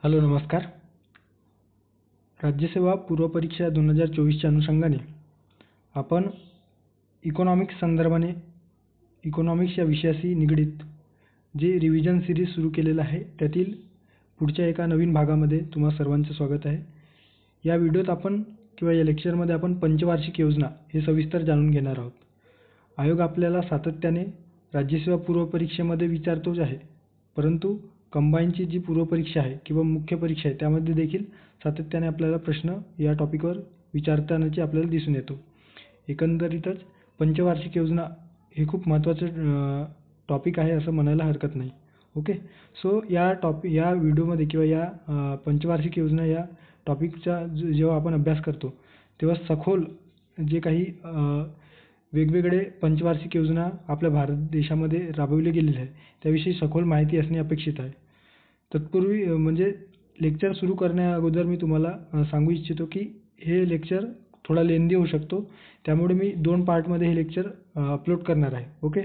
Hello नमस्कार. राज्यसेवा पूर्वपरीक्षा 2024च्या अनुषंगाने आपण इकॉनॉमिक्स संदर्भाने इकॉनॉमिक्स या विषयाशी निगडीत जे रिव्हिजन सिरीज सुरू केलेलं आहे त्यातील पुढच्या एका नवीन भागामध्ये तुम्हा सर्वांचं स्वागत आहे. या व्हिडिओत आपण किंवा या लेक्चरमध्ये आपण पंचवार्षिक योजना हे सविस्तर जाणून घेणार आहोत. आयोग आपल्याला सातत्याने राज्यसेवा पूर्वपरीक्षेमध्ये विचारतोच आहे, परंतु कंबाईनची जी पूर्वपरीक्षा आहे किंवा मुख्य परीक्षा आहे त्यामध्ये देखील सातत्याने आपल्याला प्रश्न या टॉपिकवर विचारतानाचे आपल्याला दिसून येतो. एकंदरीतच पंचवार्षिक योजना हे खूप महत्त्वाचं टॉपिक आहे असं म्हणायला हरकत नाही. ओके, सो या व्हिडिओमध्ये किंवा या पंचवार्षिक योजना या टॉपिकचा जेव्हा आपण अभ्यास करतो तेव्हा सखोल जे काही वेगवेगळे पंचवार्षिक योजना आपल्या भारत देशामध्ये राबविले गेलेले आहे त्याविषयी सखोल माहिती असणे अपेक्षित आहे. तत्पूर्वी म्हणजे लेक्चर सुरू करण्या अगोदर मी तुम्हाला सांगू इच्छितो की हे लेक्चर थोडा लेंदी होऊ शकतो, त्यामुळे मी 2 पार्टमध्ये हे लेक्चर अपलोड करणार आहे. ओके,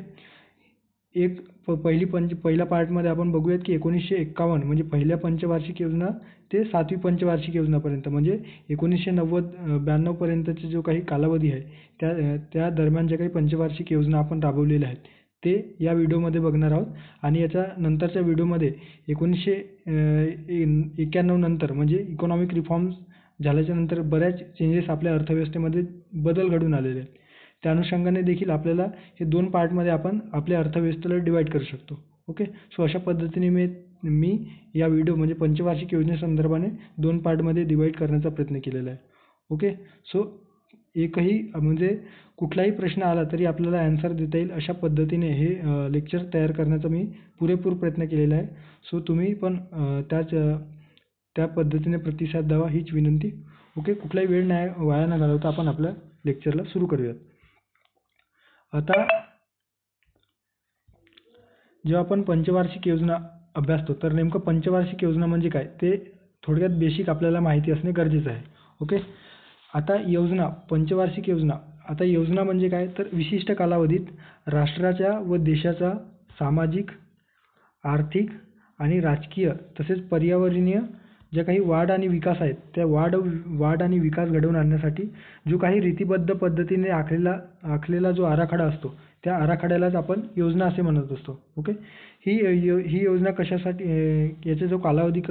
पहिल्या पार्टमध्ये आपण बघूयात की 1951 म्हणजे पहिल्या पंचवार्षिक योजना ते 7वी पंचवार्षिक योजनापर्यंत म्हणजे 1990-92 पर्यंतचा जो काही कालावधी आहे त्या दरम्यान ज्या काही पंचवार्षिक योजना आपण राबवलेल्या आहेत ते या व्हिडिओमध्ये बघणार आहोत. आणि याच्या नंतरच्या व्हिडिओमध्ये 1991 नंतर म्हणजे इकॉनॉमिक रिफॉर्म्स झाल्याच्या नंतर बऱ्याच चेंजेस आपल्या अर्थव्यवस्थेमध्ये बदल घडून आलेले आहेत. त्या अनुषंगाने देखील आपल्याला हे 2 पार्टमध्ये आपण आपल्या अर्थव्यवस्थेला डिवाईड करू शकतो. ओके, सो अशा पद्धतीने मी या व्हिडिओ म्हणजे पंचवार्षिक योजनेसंदर्भाने 2 पार्टमध्ये डिवाईड करण्याचा प्रयत्न केलेला आहे. ओके, सो एकही म्हणजे कुठलाही प्रश्न आला तरी आपल्याला ॲन्सर देता येईल अशा पद्धतीने हे लेक्चर तयार करण्याचा मी पुरेपूर प्रयत्न केलेला आहे. सो तुम्ही पण त्या पद्धतीने प्रतिसाद द्यावा हीच विनंती. ओके, कुठलाही वेळ वाया न घालवता आपण आपल्या लेक्चरला सुरू करूयात. आता जेव्हा आपण पंचवार्षिक योजना अभ्यासतो तर नेमकं पंचवार्षिक योजना म्हणजे काय ते थोडक्यात बेसिक आपल्याला माहिती असणे गरजेचं आहे. ओके, आता पंचवार्षिक योजना म्हणजे काय तर विशिष्ट कालावधीत राष्ट्राच्या व देशाचा सामाजिक, आर्थिक आणि राजकीय तसेच पर्यावरणीय ज्या काही वाढ आणि विकास आहेत त्या वाढ आणि विकास घडवून आणण्यासाठी जो काही रीतिबद्ध पद्धतीने आखलेला जो आराखडा असतो त्या आराखड्यालाच आपण योजना असे म्हणत असतो. ओके, ही योजना कशासाठी याचा जो कालावधी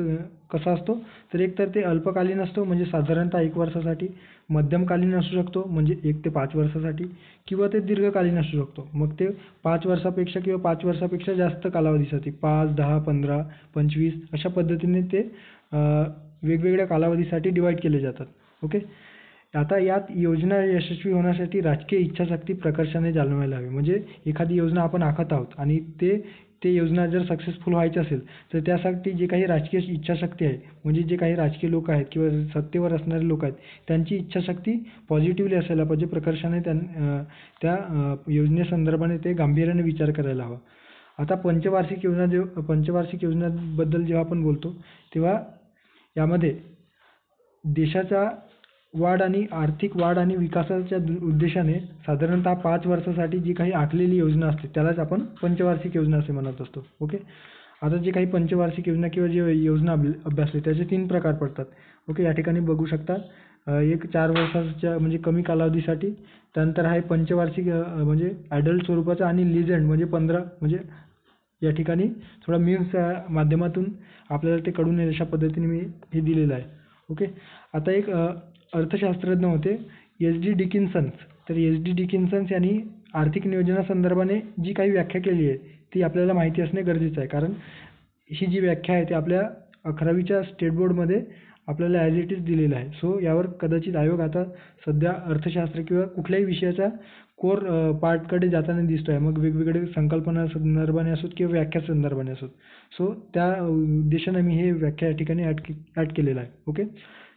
कसा असतो तर एक तर ते अल्पकालीन असतो म्हणजे साधारणतः 1 वर्षासाठी, मध्यमकालीन असू शकतो म्हणजे 1 ते 5 वर्षासाठी किंवा ते दीर्घकालीन असू शकतो. मग ते 5 वर्षापेक्षा किंवा 5 वर्षापेक्षा जास्त कालावधीसाठी 5, 10, 15, 25 अशा पद्धतीने ते वेगवेगळ्या कालावधीसाठी डिवाईड केले जातात. ओके, आता यात योजना यशस्वी होण्यासाठी राजकीय इच्छाशक्ती प्रकर्षाने जाणवायला हवी. म्हणजे एखादी योजना आपण आखत आहोत आणि ते योजना जर सक्सेसफुल व्हायची असेल तर त्यासाठी जे काही राजकीय इच्छाशक्ती आहे म्हणजे जे काही राजकीय लोक आहेत किंवा सत्तेवर असणारे लोक आहेत त्यांची इच्छाशक्ती पॉझिटिव्हली असायला पाहिजे. प्रकर्षाने त्या योजनेसंदर्भाने ते गांभीर्याने विचार करायला हवा. आता पंचवार्षिक योजनाबद्दल जेव्हा आपण बोलतो तेव्हा यामध्ये देशाचा आर्थिक वाढ आणि विकासाच्या उद्देशाने साधारणतः 5 वर्षासाठी जी काही आखलेली योजना असते त्यालाच आपण पंचवार्षिक योजना असे म्हणत असतो. ओके, आता जे काही पंचवार्षिक योजना किंवा जे योजना अभ्यासली त्याचे 3 प्रकार पडतात. ओके, या ठिकाणी बघू शकता. एक 4 वर्षाच्या म्हणजे कमी कालावधीसाठी, त्यानंतर आहे पंचवार्षिक म्हणजे ॲडल्ट स्वरूपाचा आणि लिजेंड म्हणजे 15 म्हणजे या ठिकाणी थोडा मीम्सच्या माध्यमातून आपल्याला ते कळून येईल अशा पद्धतीने मी हे दिलेलं आहे. ओके, आता एक अर्थशास्त्रज्ञ होते एच.डी. डिकिन्सन. तर एच.डी. डिकिन्सन यांनी आर्थिक नियोजनासंदर्भाने जी काही व्याख्या केली आहे ती आपल्याला माहिती असणे गरजेचं आहे, कारण ही जी व्याख्या आहे ती आपल्या 11वीच्या स्टेट बोर्डमध्ये आपल्याला ॲज इट इज दिलेलं आहे. सो यावर कदाचित आयोग आता सध्या अर्थशास्त्र किंवा कुठल्याही विषयाचा कोर पार्टकडे जाताना दिसतो आहे, मग वेगवेगळे संकल्पना संदर्भाने असोत किंवा व्याख्या संदर्भाने असोत. सो त्या उद्देशाने मी हे व्याख्या या ठिकाणी ॲड केलेलं आहे. ओके,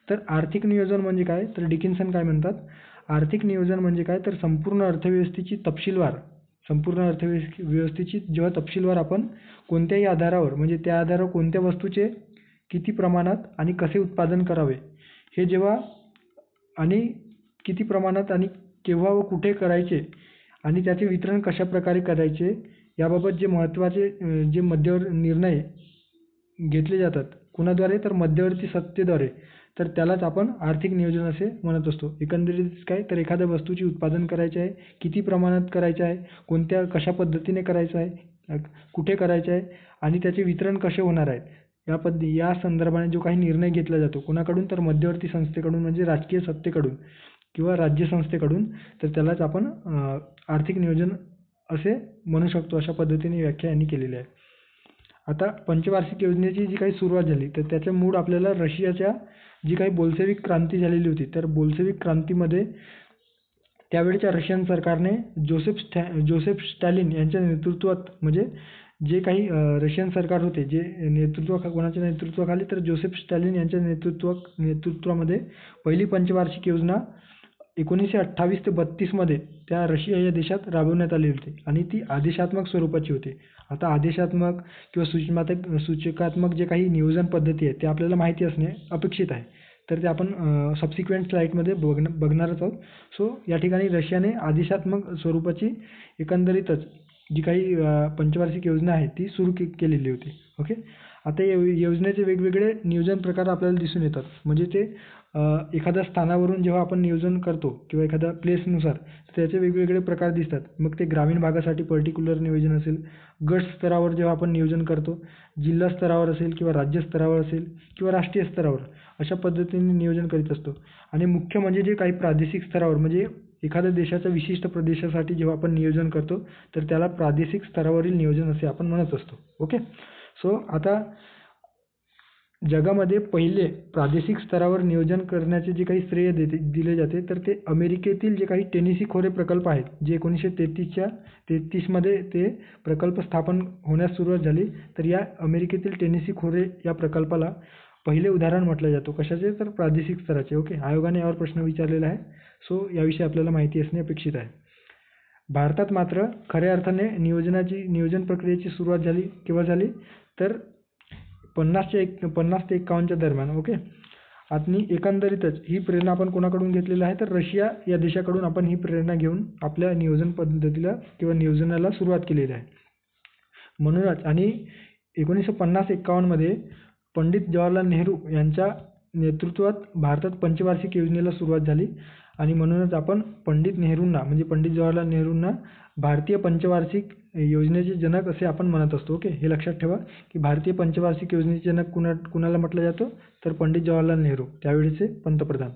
तर आर्थिक नियोजन म्हणजे काय तर डिकिन्सन काय म्हणतात, आर्थिक नियोजन म्हणजे काय तर संपूर्ण अर्थव्यवस्थेची जेव्हा तपशीलवार आपण कोणत्याही आधारावर म्हणजे त्या आधारावर कोणत्या वस्तूचे किती प्रमाणात आणि कसे उत्पादन करावे हे जेव्हा आणि किती प्रमाणात आणि केव्हा व कुठे करायचे आणि त्याचे वितरण कशा प्रकारे करायचे याबाबत जे महत्त्वाचे जे मध्यवर्ती निर्णय घेतले जातात कुणाद्वारे तर मध्यवर्ती सत्तेद्वारे, तर त्यालाच आपण आर्थिक नियोजन असे म्हणत असतो. एकंदरीत काय तर एखाद्या वस्तूची उत्पादन करायचे आहे, किती प्रमाणात करायचे आहे, कशा पद्धतीने करायचं आहे, कुठे करायचे आहे आणि त्याचे वितरण कसे होणार आहेत, या संदर्भाने जो काही निर्णय घेतला जातो कुणाकडून तर मध्यवर्ती संस्थेकडून म्हणजे राजकीय सत्तेकडून किंवा राज्य संस्थेकडून, तर त्यालाच आपण आर्थिक नियोजन असे म्हणू शकतो. अशा पद्धतीने व्याख्या यांनी केलेली आहे. आता पंचवार्षिक योजनेची जी काही सुरुवात झाली तर त्याचे मूळ आपल्याला रशियाच्या जी काही बोल्शेविक क्रांती झालेली होती, तर बोल्शेविक क्रांतीमध्ये त्यावेळच्या रशियन सरकारने जोसेफ स्टॅलिन यांच्या नेतृत्वात, म्हणजे जे काही रशियन सरकार होते, जे कोणाच्या नेतृत्वाखाली तर जोसेफ स्टॅलिन यांच्या नेतृत्वामध्ये पहिली पंचवार्षिक योजना 1928 ते 32 मध्ये त्या रशिया या देशात राबवण्यात आली होती आणि ती आदेशात्मक स्वरूपाची होती. आता आदेशात्मक किंवा सूचकात्मक जे काही नियोजन पद्धती आहेत ते आपल्याला माहिती असणे अपेक्षित आहे. तर ते आपण सबसिक्वेंट स्लाईडमध्ये बघणारच आहोत. सो या ठिकाणी रशियाने आदेशात्मक स्वरूपाची एकंदरीतच जी काही पंचवार्षिक योजना आहे ती सुरू केलेली होती. ओके. आता या योजनेचे वेगवेगळे नियोजन प्रकार आपल्याला दिसून येतात. म्हणजे ते एखाद्या स्थानावरून जेव्हा आपण नियोजन करतो किंवा एखाद्या प्लेसनुसार त्याचे वेगवेगळे प्रकार दिसतात. मग ते ग्रामीण भागासाठी पर्टिक्युलर नियोजन असेल, गट स्तरावर जेव्हा आपण नियोजन करतो, जिल्हा स्तरावर असेल किंवा राज्य स्तरावर असेल किंवा राष्ट्रीय स्तरावर, अशा पद्धतीने नियोजन करीत असतो. आणि मुख्य म्हणजे जे काही प्रादेशिक स्तरावर, म्हणजे एखाद्या देशाच्या विशिष्ट प्रदेशासाठी जेव्हा आपण नियोजन करतो तर त्याला प्रादेशिक स्तरावरील नियोजन असे आपण म्हणत असतो. ओके. सो आता जगामध्ये पहिले प्रादेशिक स्तरावर नियोजन करण्याचे जे काही श्रेय दिले जाते तर ते अमेरिकेतील जे काही टेनेसी खोरे प्रकल्प आहेत, जे 1933 मध्ये ते प्रकल्प स्थापन होण्यास सुरुवात झाली. तर या अमेरिकेतील टेनेसी खोरे या प्रकल्पाला पहिले उदाहरण म्हटलं जातं. कशाचे तर प्रादेशिक स्तराचे. ओके. आयोगाने यावर प्रश्न विचारलेला आहे. सो याविषयी आपल्याला माहिती असणे अपेक्षित आहे. भारतात मात्र खऱ्या अर्थाने नियोजन प्रक्रियेची सुरुवात केव्हा झाली तर 50 ते 51च्या दरम्यान. ओके. आणि एकंदरीतच ही प्रेरणा आपण कोणाकडून घेतलेली आहे तर रशिया या देशाकडून आपण ही प्रेरणा घेऊन आपल्या नियोजन पद्धतीला किंवा नियोजनाला सुरुवात केलेली आहे. म्हणूनच आणि 1950-51 मध्ये पंडित जवाहरलाल नेहरू यांच्या नेतृत्वात भारतात पंचवार्षिक योजनेला सुरुवात झाली आणि म्हणूनच आपण पंडित जवाहरलाल नेहरूंना भारतीय पंचवार्षिक योजनेचे जनक असे आपण म्हणत असतो. ओके. हे लक्षात ठेवा की भारतीय पंचवार्षिक योजनेचे जनक कुणाला म्हटलं जातं तर पंडित जवाहरलाल नेहरू, त्यावेळेचे पंतप्रधान.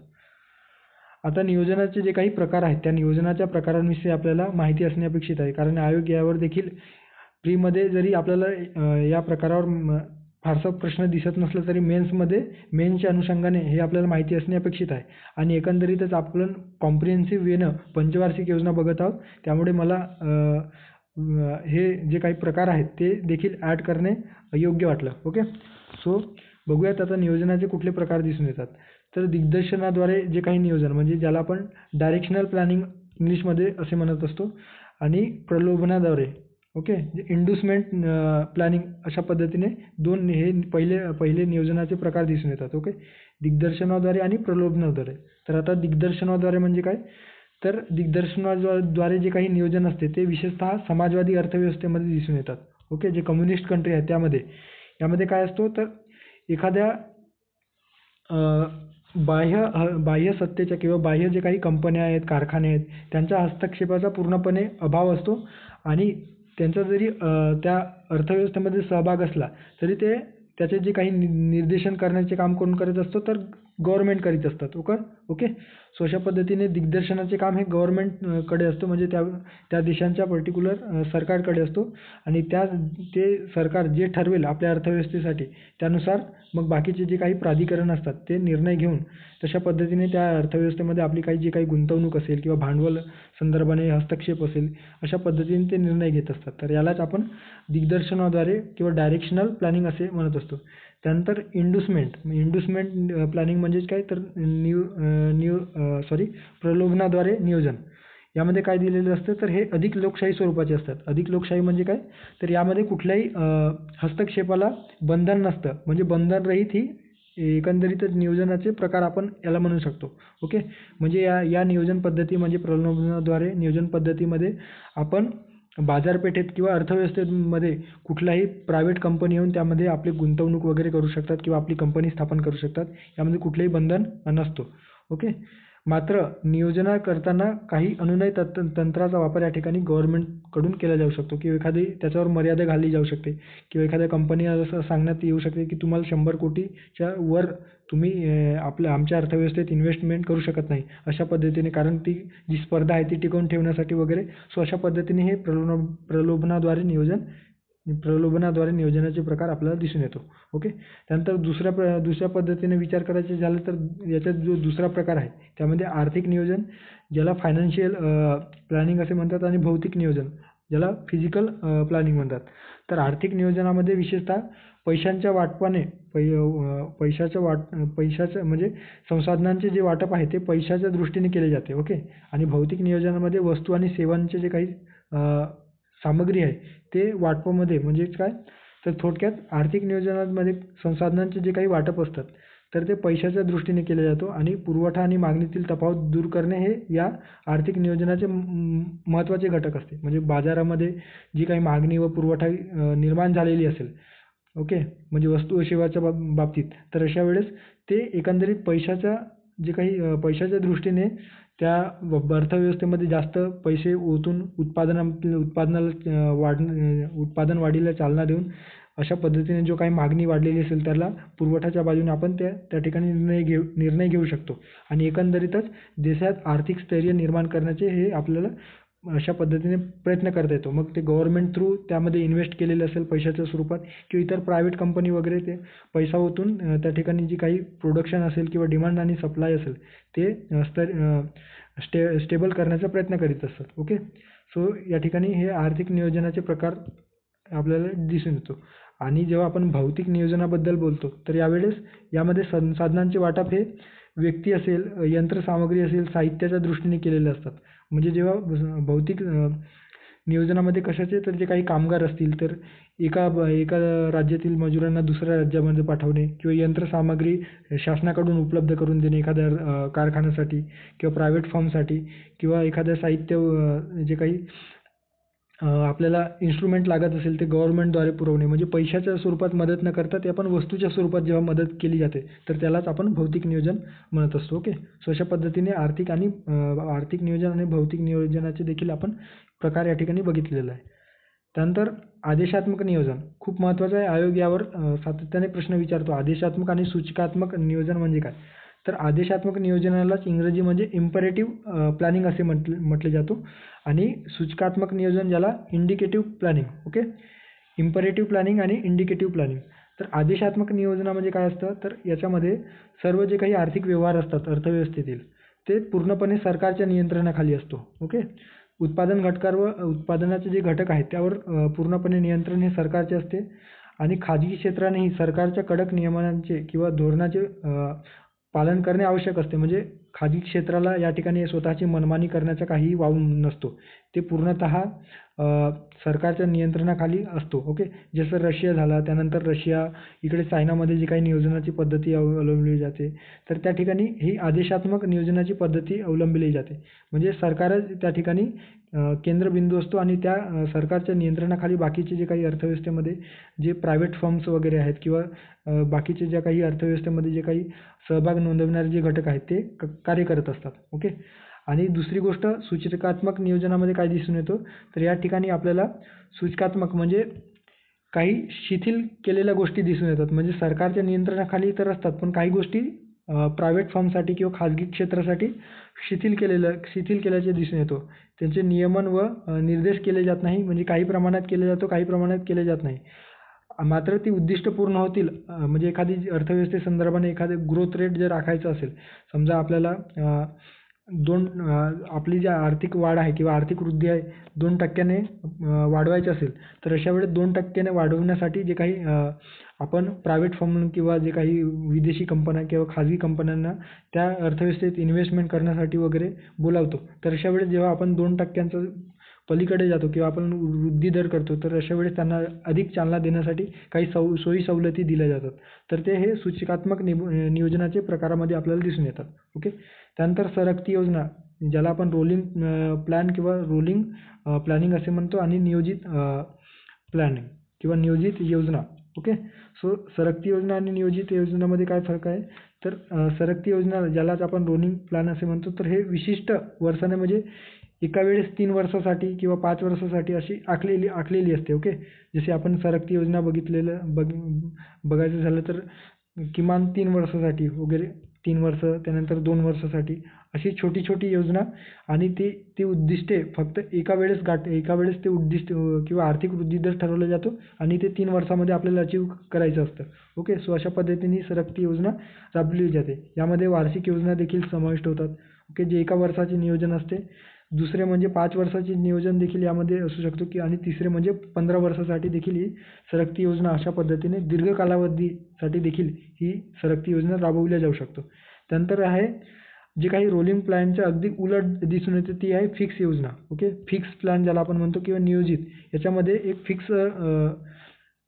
आता नियोजनाचे जे काही प्रकार आहेत त्या नियोजनाच्या प्रकारांविषयी आपल्याला माहिती असणे अपेक्षित आहे. कारण आयोग यावर देखील प्रीमध्ये जरी आपल्याला या प्रकारावर फारसा प्रश्न दिसत नसला तरी मेन्सच्या अनुषंगाने हे आपल्याला माहिती असणे अपेक्षित आहे. आणि एकंदरीतच आपण कॉम्प्रिहेन्सिव्ह वेनं पंचवार्षिक योजना बघत आहोत, त्यामुळे मला हे जे काही प्रकार आहेत ते देखील ॲड करणे योग्य वाटलं. ओके. सो बघूयात आता नियोजनाचे कुठले प्रकार दिसून येतात. तर दिग्दर्शनाद्वारे जे काही नियोजन, म्हणजे ज्याला आपण डायरेक्शनल प्लॅनिंग इंग्लिशमध्ये असे म्हणत असतो, आणि प्रलोभनाद्वारे. ओके. इंड्युसमेंट प्लॅनिंग, अशा पद्धतीने हे पहिले नियोजनाचे प्रकार दिसून येतात. ओके. दिग्दर्शनाद्वारे आणि प्रलोभनाद्वारे. तर आता दिग्दर्शनाद्वारे म्हणजे काय तर दिग्दर्शनाद्वारे जे काही नियोजन असते ते विशेषतः समाजवादी अर्थव्यवस्थेमध्ये दिसून येतात. ओके. जे कम्युनिस्ट कंट्री आहेत यामध्ये काय असतो तर एखाद्या बाह्य सत्तेच्या किंवा बाह्य जे काही कंपन्या आहेत, कारखाने आहेत, त्यांच्या हस्तक्षेपाचा पूर्णपणे अभाव असतो आणि त्यांचा जरी त्या अर्थव्यवस्थेमध्ये सहभाग असला तरी त्याचे जे काही निर्देशन करण्याचे काम कोण करत असतो तर गव्हर्नमेंट करीत असतात. ओके. सो अशा पद्धतीने दिग्दर्शनाचे काम हे गव्हर्नमेंटकडे असतं, म्हणजे त्या देशांच्या पर्टिक्युलर सरकारकडे असतो आणि ते सरकार जे ठरवेल आपल्या अर्थव्यवस्थेसाठी त्यानुसार मग बाकीचे जे काही प्राधिकरण असतात ते निर्णय घेऊन तशा पद्धतीने त्या अर्थव्यवस्थेमध्ये आपली जी काही गुंतवणूक असेल किंवा भांडवल संदर्भाने हस्तक्षेप असेल, अशा पद्धतीने ते निर्णय घेत असतात. तर यालाच आपण दिग्दर्शनाद्वारे किंवा डायरेक्शनल प्लॅनिंग असे म्हणत असतो. त्यानंतर इंड्युसमेंट प्लॅनिंग म्हणजेच काय तर प्रलोभनाद्वारे नियोजन. यामध्ये काय दिलेलं असतं तर हे अधिक लोकशाही स्वरूपाचे असतात. अधिक लोकशाही म्हणजे काय तर यामध्ये कुठल्याही हस्तक्षेपाला बंधन नसतं, म्हणजे बंधनरहित ही एकंदरीतच नियोजनाचे प्रकार आपण याला म्हणू शकतो. ओके. म्हणजे या नियोजन पद्धती म्हणजे प्रलोभनाद्वारे नियोजन पद्धतीमध्ये आपण बाजारपेठेत किंवा अर्थव्यवस्थेमध्ये कुठलाही प्रायव्हेट कंपनी येऊन त्यामध्ये आपली गुंतवणूक वगैरे करू शकतात किंवा आपली कंपनी स्थापन करू शकतात. यामध्ये कुठलेही बंधन नसतो. ओके. मात्र नियोजन करताना काही अनुनय तंत्राचा वापर या ठिकाणी गव्हर्नमेंटकडून केला जाऊ शकतो किंवा एखादी त्याच्यावर मर्यादा घातली जाऊ शकते किंवा एखाद्या कंपनीला असं सांगण्यात येऊ शकते की तुम्हाला 100 कोटीच्या वर तुम्ही आमच्या अर्थव्यवस्थेत इन्व्हेस्टमेंट करू शकत नाही. अशा पद्धतीने कारण ती जी स्पर्धा आहे ती टिकवून ठेवण्यासाठी वगैरे. सो अशा पद्धतीने हे प्रलोभनाद्वारे नियोजनाचे प्रकार आपल्याला दिसून येतो. ओके. त्यानंतर दुसऱ्या पद्धतीने विचार करायचे झालं तर याच्यात जो दुसरा प्रकार आहे त्यामध्ये आर्थिक नियोजन ज्याला फायनान्शियल प्लॅनिंग असे म्हणतात आणि भौतिक नियोजन ज्याला फिजिकल प्लॅनिंग म्हणतात. तर आर्थिक नियोजनामध्ये विशेषतः पैशांच्या वाटपाने पैशाचं म्हणजे संसाधनांचे जे वाटप आहे ते पैशाच्या दृष्टीने केले जाते. ओके. आणि भौतिक नियोजनामध्ये वस्तू आणि सेवांचे जे काही सामग्री आहे ते वाटपामध्ये म्हणजे काय तर थोडक्यात आर्थिक नियोजनामध्ये संसाधनांचे जे काही वाटप असतात तर ते पैशाच्या दृष्टीने केले जातो आणि पुरवठा आणि मागणीतील तफावत दूर करणे हे या आर्थिक नियोजनाचे महत्त्वाचे घटक असते. म्हणजे बाजारामध्ये जी काही मागणी व पुरवठा निर्माण झालेली असेल. ओके. म्हणजे वस्तू व सेवाच्या बाबतीत तर अशा वेळेस ते एकंदरीत पैशाच्या दृष्टीने त्या अर्थव्यवस्थेमध्ये जास्त पैसे ओतून उत्पादन वाढीला चालना देऊन अशा पद्धतीने जो काही मागणी वाढलेली असेल त्याला पुरवठ्याच्या बाजूने आपण त्या ठिकाणी निर्णय घेऊ शकतो आणि एकंदरीतच देशात आर्थिक स्थैर्य निर्माण करण्याचे हे आपल्याला अशा पद्धतीने प्रयत्न करता येतो. मग ते गव्हर्नमेंट थ्रू त्यामध्ये इन्व्हेस्ट केलेलं असेल पैशाच्या स्वरूपात किंवा इतर प्रायव्हेट कंपनी वगैरे ते पैसा ओतून त्या ठिकाणी जी काही प्रोडक्शन असेल किंवा डिमांड आणि सप्लाय असेल ते स्टेबल करण्याचा प्रयत्न करीत असतात. ओके. सो या ठिकाणी हे आर्थिक नियोजनाचे प्रकार आपल्याला दिसून येतो. आणि जेव्हा आपण भौतिक नियोजनाबद्दल बोलतो तर यावेळेस यामध्ये संसाधनांचे वाटप हे व्यक्ती असेल, यंत्रसामग्री असेल, साहित्याच्या दृष्टीने केलेले असतात. म्हणजे जेव्हा भौतिक नियोजनामध्ये कशाचे तर जे काही कामगार असतील तर एका राज्यातील मजुरांना दुसऱ्या राज्यामध्ये पाठवणे किंवा यंत्रसामग्री शासनाकडून उपलब्ध करून देणे एखाद्या कारखान्यासाठी किंवा प्रायव्हेट फर्मसाठी किंवा एखाद्या साहित्य जे काही आपल्याला इन्स्ट्रुमेंट लागत असेल ते गव्हर्नमेंटद्वारे पुरवणे म्हणजे पैशाच्या स्वरूपात मदत न करता ते आपण वस्तूच्या स्वरूपात जेव्हा मदत केली जाते तर त्यालाच आपण भौतिक नियोजन म्हणत असतो. ओके. सो अशा पद्धतीने आर्थिक नियोजन आणि भौतिक नियोजनाचे देखील आपण प्रकार या ठिकाणी बघितलेला आहे. त्यानंतर आदेशात्मक नियोजन खूप महत्त्वाचं आहे. आयोग यावर सातत्याने प्रश्न विचारतो. आदेशात्मक आणि सूचकात्मक नियोजन म्हणजे काय तर आदेशात्मक नियोजनालाच इंग्रजीमध्ये इम्परेटिव्ह प्लॅनिंग असे म्हटले जातो आणि सूचकात्मक नियोजन ज्याला indicative planning. Okay. Imperative planning आणि इंडिकेटिव्ह प्लॅनिंग. तर आदेशात्मक नियोजनामध्ये काय असतं तर याच्यामध्ये सर्व जे काही आर्थिक व्यवहार असतात अर्थव्यवस्थेतील ते पूर्णपणे सरकारच्या नियंत्रणाखाली असतो. ओके. उत्पादन घटकावर उत्पादनाचे जे घटक आहेत त्यावर पूर्णपणे नियंत्रण हे सरकारचे असते आणि खाजगी क्षेत्रानेही सरकारच्या कडक नियमांचे किंवा धोरणाचे पालन करणे आवश्यक असते. म्हणजे खाजगी क्षेत्राला या ठिकाणी स्वतःची मनमानी करण्याचा काहीही वाव नसतो. ते पूर्णतः सरकारच्या नियंत्रणाखाली असतो. ओके. जसं रशिया झाला त्यानंतर इकडे चायनामध्ये जी काही नियोजनाची पद्धती अवलंबली जाते तर त्या ठिकाणी ही आदेशात्मक नियोजनाची पद्धती अवलंबली जाते. म्हणजे सरकारच त्या ठिकाणी केंद्रबिंदू असतो आणि त्या सरकारच्या नियंत्रणाखाली बाकीचे जे काही अर्थव्यवस्थेमध्ये जे प्रायव्हेट फर्म्स वगैरे आहेत किंवा बाकीचे ज्या काही अर्थव्यवस्थेमध्ये जे काही सहभाग नोंदवणारे जे घटक आहेत ते कार्य करत असतात. ओके. आणि दुसरी गोष्ट सूचकात्मक नियोजनामध्ये काय दिसून येतो तर या ठिकाणी आपल्याला सूचकात्मक म्हणजे काही शिथिल केलेल्या गोष्टी दिसून येतात. म्हणजे सरकारच्या नियंत्रणाखाली तर असतात पण काही गोष्टी प्रायव्हेट फर्मसाठी किंवा खाजगी क्षेत्रासाठी शिथिल केल्याचे दिसून येतो. त्यांचे नियमन व निर्देश केले जात नाही. म्हणजे काही प्रमाणात केले जातो काही प्रमाणात केले जात नाही. मात्र ती उद्दिष्ट पूर्ण होतील म्हणजे एखादी अर्थव्यवस्थेसंदर्भाने एखादे ग्रोथ रेट जर राखायचा असेल समजा आपल्याला आपली जी आर्थिक वाढ आहे किंवा आर्थिक वृद्धी आहे 2% वाढवायची असेल तर अशा वेळेस 2% वाढवण्यासाठी जे काही आपण प्रायव्हेट फर्म किंवा जे काही विदेशी कंपन्या किंवा खाजगी कंपन्यांना त्या अर्थव्यवस्थेत इन्व्हेस्टमेंट करण्यासाठी वगैरे बोलावतो. तर अशा वेळेस जेव्हा आपण 2% पलीकडे जातो किंवा आपण वृद्धी दर करतो तर अशा वेळेस त्यांना अधिक चालना देण्यासाठी काही सोयी सवलती दिल्या जातात. तर ते हे सूचकात्मक नियोजनाचे प्रकारामध्ये आपल्याला दिसून येतात. ओके. त्यानंतर सरकती योजना ज्याला आपण रोलिंग प्लॅन किंवा रोलिंग प्लॅनिंग असे म्हणतो, आणि नियोजित प्लॅनिंग किंवा नियोजित योजना. ओके. सो सरकती योजना आणि नियोजित योजनेमध्ये काय फरक आहे, तर सरकती योजना ज्यालाच आपण रोलिंग प्लॅन असे म्हणतो, तर हे विशिष्ट वर्षाने म्हणजे एका वेळेस 3 वर्षासाठी किंवा 5 वर्षासाठी अशी आखलेली असते. ओके. जसे आपण सरकती योजना बघायचं झालं तर किमान 3 वर्षासाठी वगैरे, 3 वर्ष, त्यानंतर 2 वर्षासाठी, अशी छोटी छोटी योजना, आणि ती उद्दिष्टे फक्त एका वेळेस ते उद्दिष्ट किंवा आर्थिक वृद्धी दर ठरवला जातो, आणि ते 3 वर्षामध्ये आपल्याला अचीव करायचं असतं. ओके. सो अशा पद्धतीने ही सरकती योजना राबवली जाते. यामध्ये वार्षिक योजना देखील समाविष्ट होतात. ओके. जे एका वर्षाचे नियोजन असते. दुसरे म्हणजे 5 वर्षाचे नियोजन देखील यामध्ये असू शकतो, आणि तिसरे म्हणजे 15 वर्षासाठी देखील ही सरकती योजना, अशा पद्धतीने दीर्घ कालावधीसाठी देखील ही सरकती योजना राबवल्या जाऊ शकतो. त्यानंतर आहे जे काही रोलिंग प्लॅनच्या अगदी उलट दिसून येते, ती आहे फिक्स योजना. ओके. फिक्स प्लॅन ज्याला आपण म्हणतो किंवा नियोजित, याच्यामध्ये एक फिक्स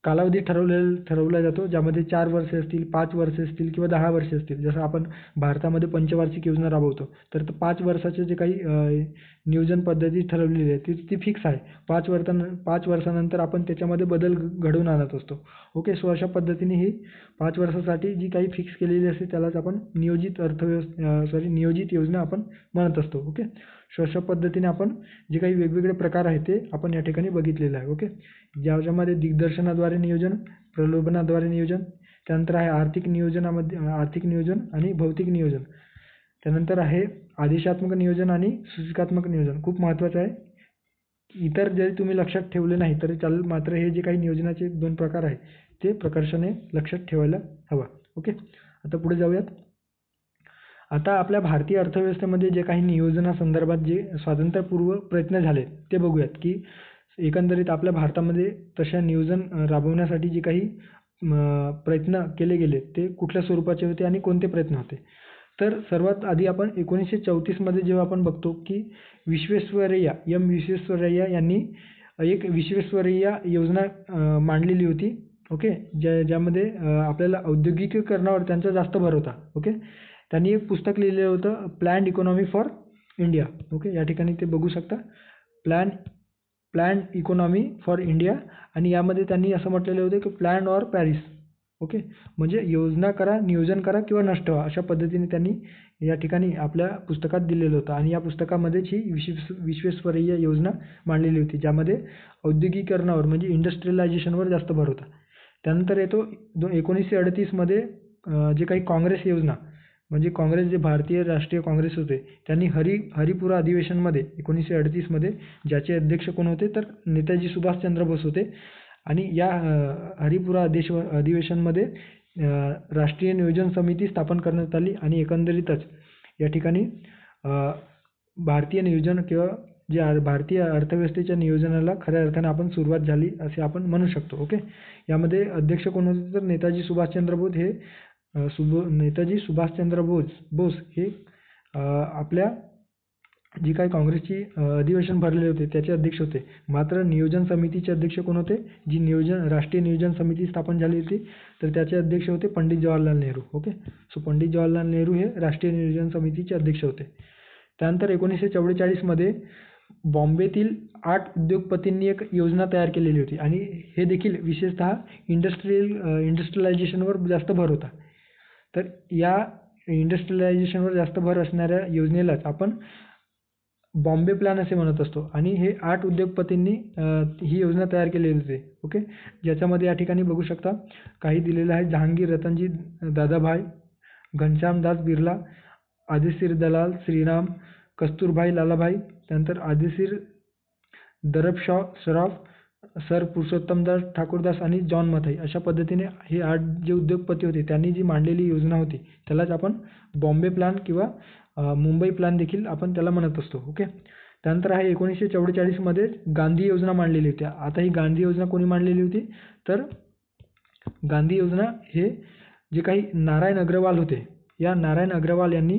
कालावधी ठरवला जातो, ज्यामध्ये 4 वर्षे असतील, 5 वर्षे असतील किंवा 10 वर्षे असतील. जसं आपण भारतामध्ये पंचवार्षिक योजना राबवतो, तर 5 वर्षाचे जे काही नियोजन पद्धती ठरवलेली आहे ती फिक्स आहे. 5 वर्षानंतर आपण त्याच्यामध्ये बदल घडवून आणत असतो. ओके. सो अशा पद्धतीने ही 5 वर्षासाठी जी काही फिक्स केलेली असते त्यालाच आपण नियोजित योजना आपण म्हणत असतो. ओके. सो अशा पद्धतीने आपण जे काही वेगवेगळे प्रकार आहेत ते आपण या ठिकाणी बघितलेले आहे. ओके. ज्याच्यामध्ये दिग्दर्शनाद्वारे नियोजन, प्रलोभनाद्वारे नियोजन, त्यानंतर आहे आर्थिक नियोजन आणि भौतिक नियोजन. त्यानंतर आहे आदेशात्मक नियोजन आणि सूचकात्मक नियोजन. खूप महत्त्वाचं आहे. इतर जरी तुम्ही लक्षात ठेवले नाही तरी चालेल, मात्र हे जे काही नियोजनाचे 2 प्रकार आहेत ते प्रकर्षाने लक्षात ठेवायला हवा. ओके. आता पुढे जाऊयात. आता आपल्या भारतीय अर्थव्यवस्थेमध्ये जे काही नियोजनासंदर्भात जे स्वातंत्र्यपूर्व प्रयत्न झाले ते बघूयात, की एकंदरीत आपल्या भारतामध्ये तशा नियोजन राबवण्यासाठी जे काही प्रयत्न केले गेले ते कुठल्या स्वरूपाचे होते आणि कोणते प्रयत्न होते. तर सर्वात आधी आपण 1934 मध्ये जेव्हा आपण बघतो की विश्वेश्वरय्या यांनी एक विश्वेश्वरय्या योजना मांडलेली होती. ओके. ज्यामध्ये आपल्याला औद्योगिकीकरणावर त्यांचा जास्त भर होता. ओके. त्यांनी एक पुस्तक लिहिलेलं होतं, planned economy for India. Okay. या ठिकाणी ते बघू शकता, प्लॅन्ड इकॉनॉमी फॉर इंडिया, आणि यामध्ये त्यांनी असं म्हटलेलं होतं की प्लॅन ऑर पॅरिस. ओके. म्हणजे योजना करा, नियोजन करा किंवा नष्ट व्हा, अशा पद्धतीने त्यांनी या ठिकाणी आपल्या पुस्तकात दिलेलं होतं. आणि या पुस्तकामध्येच ही विश्वेश्वरय्या योजना मांडलेली होती, ज्यामध्ये औद्योगिकीकरणावर म्हणजे इंडस्ट्रियलायझेशनवर जास्त भर होता. त्यानंतर येतो 1938 मध्ये जे काही काँग्रेस योजना, म्हणजे काँग्रेस, जे भारतीय राष्ट्रीय काँग्रेस होते, त्यांनी हरिपुरा अधिवेशनमध्ये 1938 मध्ये, ज्याचे अध्यक्ष कोण होते तर नेताजी सुभाषचंद्र बोस होते. आणि या हरिपुरा अधिवेशनमध्ये राष्ट्रीय नियोजन समिती स्थापन करण्यात आली, आणि एकंदरीतच या ठिकाणी भारतीय नियोजन किंवा जे भारतीय अर्थव्यवस्थेच्या नियोजनाला खऱ्या अर्थाने आपण सुरुवात झाली असे आपण म्हणू शकतो. ओके. यामध्ये अध्यक्ष कोण होते तर नेताजी सुभाषचंद्र बोस हे आपल्या जी काही काँग्रेसची अधिवेशन भरलेले होते त्याचे अध्यक्ष होते. मात्र नियोजन समितीचे अध्यक्ष कोण होते, जी राष्ट्रीय नियोजन समिती स्थापन झाली होती, तर त्याचे अध्यक्ष होते पंडित जवाहरलाल नेहरू. ओके. सो पंडित जवाहरलाल नेहरू हे राष्ट्रीय नियोजन समितीचे अध्यक्ष होते. त्यानंतर 1944 मध्ये बॉम्बेतील 8 उद्योगपतींनी एक योजना तयार केलेली होती, आणि हे देखील विशेषतः इंडस्ट्रियलायझेशनवर जास्त भर होता. तर या इंडस्ट्रियलायझेशनवर जास्त भर असणाऱ्या योजनेलाच आपण बॉम्बे प्लॅन असे म्हणत असतो. आणि हे 8 उद्योगपतींनी ही योजना तयार केलेली होती. ओके. ज्याच्यामध्ये या ठिकाणी बघू शकता काही दिलेलं आहे, जहांगीर रतनजी दादाभाई, घनश्यामदास बिर्ला, आदिसिर दलाल श्रीराम, कस्तुरभाई लालाभाई, त्यानंतर आदिसिर दरबशॉ सराफ, सर पुरुषोत्तमदास ठाकूरदास आणि जॉन मथाई, अशा पद्धतीने हे 8 जे उद्योगपती होते त्यांनी जी मांडलेली योजना होती त्यालाच आपण बॉम्बे प्लॅन किंवा मुंबई प्लॅन देखील आपण त्याला म्हणत असतो. ओके. त्यानंतर आहे 1944 मध्ये गांधी योजना मांडलेली होती. आता ही गांधी योजना कोणी मांडलेली होती तर गांधी योजना हे जे काही नारायण अग्रवाल होते, या नारायण अग्रवाल यांनी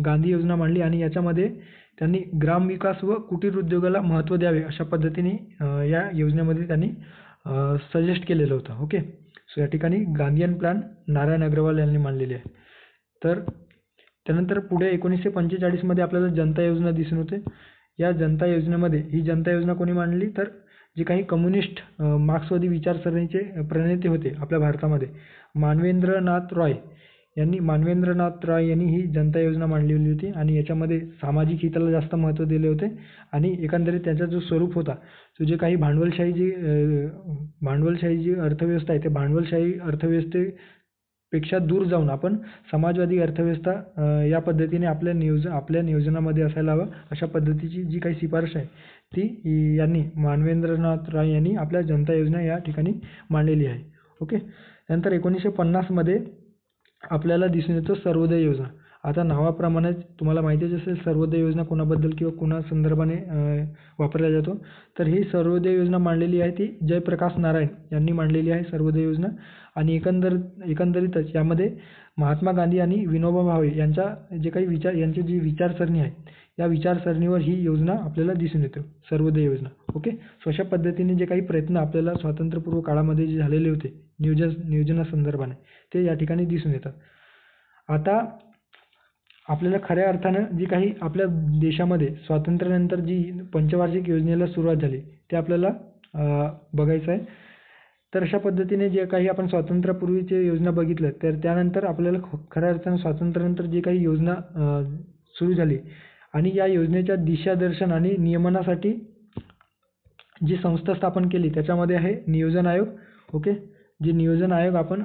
गांधी योजना मांडली, आणि याच्यामध्ये त्यांनी ग्रामविकास व कुटीर उद्योगाला महत्त्व द्यावे अशा पद्धतीने या योजनेमध्ये त्यांनी सजेस्ट केलेलं होतं. ओके. सो या ठिकाणी गांधीयन प्लॅन नारायण अग्रवाल यांनी मांडलेली आहे. तर त्यानंतर पुढे 1945 आपल्याला जनता योजना दिसून येते. या जनता योजनेमध्ये ही जनता योजना कोणी मांडली तर जे काही कम्युनिस्ट मार्क्सवादी विचारसरणीचे प्रणेते होते आपल्या भारतामध्ये मानवेंद्रनाथ रॉय यांनी ही जनता योजना मांडलेली होती आणि याच्यामध्ये सामाजिक हिताला जास्त महत्त्व दिले होते आणि एकंदरीत त्याचा जो स्वरूप होता तो जे काही भांडवलशाही जी अर्थव्यवस्था आहे ते भांडवलशाही अर्थव्यवस्थेपेक्षा दूर जाऊन आपण समाजवादी अर्थव्यवस्था या पद्धतीने आपल्या नियोजनामध्ये असायला हवं अशा पद्धतीची जी काही शिफारस आहे ती यांनी मानवेंद्रनाथ रॉय यांनी आपल्या जनता योजना या ठिकाणी मांडलेली आहे. ओके. नंतर 1950 आपल्याला दिसून येतो सर्वोदय योजना. आता नावाप्रमाणेच तुम्हाला माहितीच असेल सर्वोदय योजना कोणाबद्दल किंवा कोणा संदर्भाने वापरला जातो. तर ही सर्वोदय योजना मांडलेली आहे ती जयप्रकाश नारायण यांनी मांडलेली आहे सर्वोदय योजना आणि एकंदरीतच यामध्ये महात्मा गांधी आणि विनोबा भावे यांची जी विचारसरणी आहे या विचारसरणीवर ही योजना आपल्याला दिसून येते सर्वोदय योजना. ओके. सो अशा पद्धतीने जे काही प्रयत्न आपल्याला स्वातंत्र्यपूर्व काळामध्ये जे झालेले होते नियोजनासंदर्भाने ते या ठिकाणी दिसून येतात. आता आपल्याला खऱ्या अर्थानं जी काही आपल्या देशामध्ये स्वातंत्र्यानंतर जी पंचवार्षिक योजनेला सुरुवात झाली ते आपल्याला बघायचं आहे. तर अशा पद्धतीने जे काही आपण स्वातंत्र्यापूर्वीचे योजना बघितल्या तर त्यानंतर आपल्याला खऱ्या अर्थानं स्वातंत्र्यानंतर जी काही योजना सुरू झाली आणि या योजनेच्या दिशादर्शन आणि नियमनासाठी जी संस्था स्थापन केली त्याच्यामध्ये आहे नियोजन आयोग. ओके. जे नियोजन आयोग आपण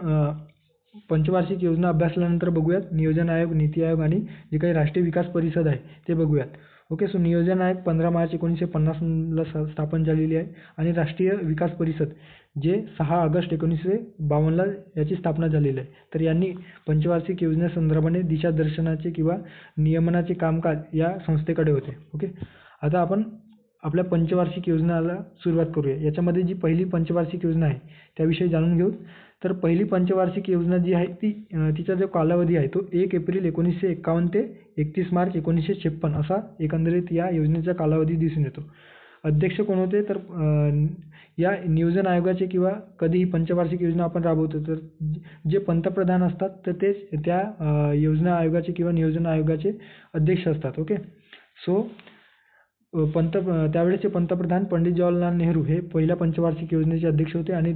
पंचवार्षिक योजना अभ्यासल्यानंतर बघूयात. नियोजन आयोग, नीती आयोग आणि जे काही राष्ट्रीय विकास परिषद आहे ते बघूयात. ओके. सो नियोजन आयोग 15 मार्च 1950 स्थापन झालेली आहे आणि राष्ट्रीय विकास परिषद जे 6 ऑगस्ट 1952 याची स्थापना झालेली आहे. तर यांनी पंचवार्षिक योजनेसंदर्भाने दिशादर्शनाचे किंवा नियमनाचे कामकाज या संस्थेकडे होते. ओके. आता आपण आपल्या पंचवार्षिक योजनेला सुरुवात करूया. याच्यामध्ये जी पहिली पंचवार्षिक योजना आहे त्याविषयी जाणून घेऊ. तर पहिली पंचवार्षिक योजना जी आहे तिचा जो कालावधी आहे तो 1 एप्रिल 1951 ते 31 मार्च 1956 असा एकंदरीत या योजनेचा कालावधी दिसून येतो. अध्यक्ष कोण होते तर या नियोजन आयोगाचे किंवा कधीही पंचवार्षिक योजना आपण राबवतो तर जे पंतप्रधान असतात तर तेच त्या योजना आयोगाचे किंवा नियोजन आयोगाचे अध्यक्ष असतात. ओके. सो त्यावेळेचे पंतप्रधान पंडित जवाहरलाल नेहरू हे पहिल्या पंचवार्षिक योजनेचे अध्यक्ष होते आणि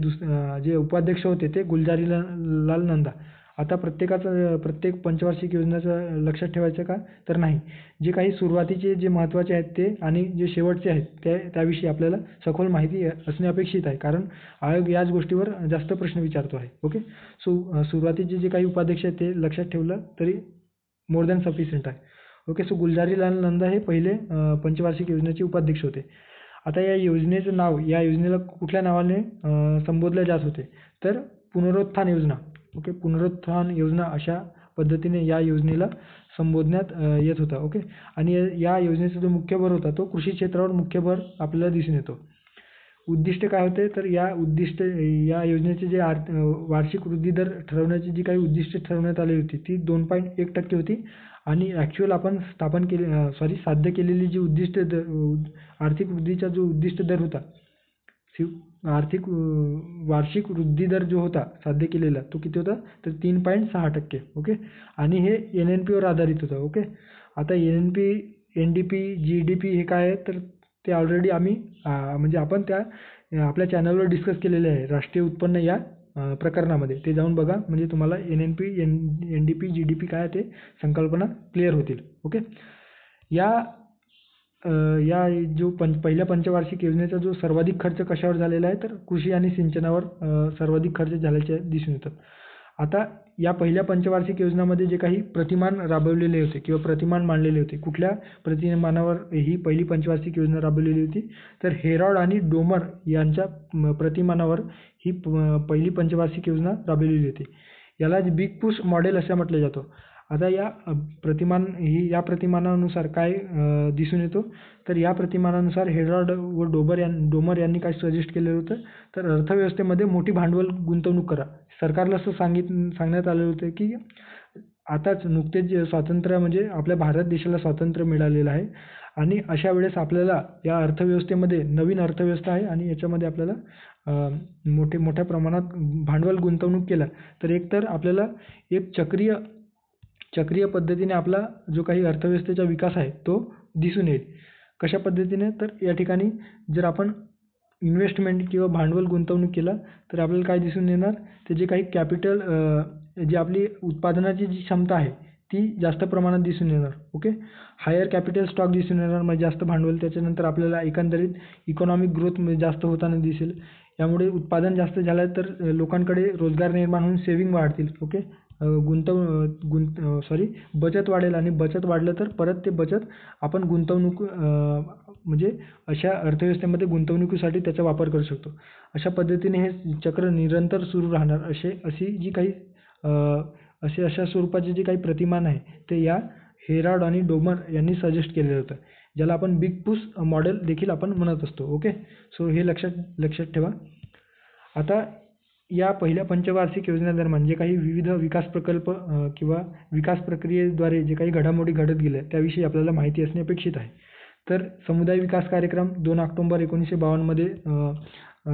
जे उपाध्यक्ष होते ते गुलजारीलाल नंदा. आता प्रत्येक पंचवार्षिक योजनेचं लक्षात ठेवायचं का तर नाही. जे काही सुरुवातीचे जे महत्त्वाचे आहेत ते आणि जे शेवटचे आहेत त्याविषयी आपल्याला सखोल माहिती असणे अपेक्षित आहे कारण आयोग याच गोष्टीवर जास्त प्रश्न विचारतो आहे. ओके. सो सुरुवातीचे जे काही उपाध्यक्ष आहेत ते लक्षात ठेवलं तरी मोर दॅन सफिशियंट आहे. ओके. सो गुलजारीलाल नंदा हे पहिले पंचवार्षिक योजनेचे उपाध्यक्ष होते. आता या योजनेचं नाव या योजनेला कुठल्या नावाने संबोधले जात होते तर पुनरुत्थान योजना. ओके. पुनरुत्थान योजना अशा पद्धतीने या योजनेला संबोधण्यात येत होता. ओके. आणि या योजनेचा जो मुख्य भर होता तो कृषी क्षेत्रावर मुख्य भर आपल्याला दिसून येतो. उद्दिष्ट काय होते तर या योजनेचे जे वार्षिक वृद्धी दर ठरवण्याची जी काही उद्दिष्टे ठरवण्यात आली होती ती 2.1% होती आणि ॲक्च्युअल आपण साध्य केलेली जी आर्थिक वृद्धीचा जो उद्दिष्ट दर होता वार्षिक वृद्धी दर जो होता साध्य केलेला तो किती होता तर 3.6%. ओके. आणि हे NNP वर आधारित होतं. ओके. आता NNP, NDP, GDP हे काय आहे तर ते ऑलरेडी आम्ही म्हणजे आपण आपल्या चॅनलवर डिस्कस केलेले आहे राष्ट्रीय उत्पन्न या प्रकरणामध्ये. ते जाऊन बघा म्हणजे तुम्हाला NNP, NDP, GDP काय ते संकल्पना क्लिअर होतील. ओके. या जो पहिल्या पंचवार्षिक योजनेचा जो सर्वाधिक खर्च कशावर झालेला आहे तर कृषी आणि सिंचनावर सर्वाधिक खर्च झाल्याचे दिसून येतात. आता या पहिल्या पंचवार्षिक योजनामध्ये जे काही प्रतिमान राबवलेले होते किंवा प्रतिमान मांडलेले होते कुठल्या प्रतिमानावर ही पहिली पंचवार्षिक योजना राबवलेली होती तर हेरॉड आणि डोमर यांच्या प्रतिमानावर ही पहिली पंचवार्षिक योजना राबवलेली होती. याला बिग पुश मॉडेल असं म्हटलं जातं. आता या प्रतिमानानुसार काय दिसून येतो तर या प्रतिमानानुसार हेरॉड व डोमर यांनी काय सजेस्ट केलेलं होतं तर अर्थव्यवस्थेमध्ये मोठी भांडवल गुंतवणूक करा. सरकारला असं सांगण्यात आलेलं होतं की आताच नुकतेच स्वातंत्र्य म्हणजे आपल्या भारत देशाला स्वातंत्र्य मिळालेलं आहे आणि अशा वेळेस आपल्याला या अर्थव्यवस्थेमध्ये नवीन अर्थव्यवस्था आहे आणि याच्यामध्ये आपल्याला मोठ्या प्रमाणात भांडवल गुंतवणूक केलं तर एकतर आपल्याला एक चक्रीय चक्रीय पद्धतीने आपला जो काही अर्थव्यवस्थेचा विकास आहे तो दिसून येईल. कशा पद्धतीने? तर या ठिकाणी जर आपण इन्व्हेस्टमेंट किंवा भांडवल गुंतवणूक केलं तर आपल्याला काय दिसून येणार? ते जे काही कॅपिटल जी आपली उत्पादनाची जी क्षमता आहे ती जास्त प्रमाणात दिसून येणार. ओके. हायर कॅपिटल स्टॉक दिसून येणार, म्हणजे जास्त भांडवल. त्याच्यानंतर आपल्याला एकंदरीत इकॉनॉमिक ग्रोथ जास्त होताना दिसेल. यामुळे उत्पादन जास्त झालं तर लोकांकडे रोजगार निर्माण होऊन सेविंग वाढतील. ओके. बचत वाढेल आणि बचत वाढलं तर परत ते बचत आपण गुंतवणूक म्हणजे अशा अर्थव्यवस्थेमध्ये गुंतवणुकीसाठी त्याचा वापर करू शकतो. अशा पद्धतीने हे चक्र निरंतर सुरू राहणार. अशा स्वरूपाचे जे काही प्रतिमान आहे ते या हेराल्ड आणि डोमर यांनी सजेस्ट केलेलं होतं, ज्याला आपण बिग पुश मॉडेल देखील आपण म्हणत असतो. ओके. सो हे लक्षात ठेवा. आता या पहिल्या पंचवार्षिक योजनेदरम्यान जे काही विविध विकास प्रकल्प किंवा विकास प्रक्रियेद्वारे जे काही घडामोडी घडत गेल्या त्याविषयी आपल्याला माहिती असणे अपेक्षित आहे. तर समुदाय विकास कार्यक्रम 2 ऑक्टोबर 1952 मध्ये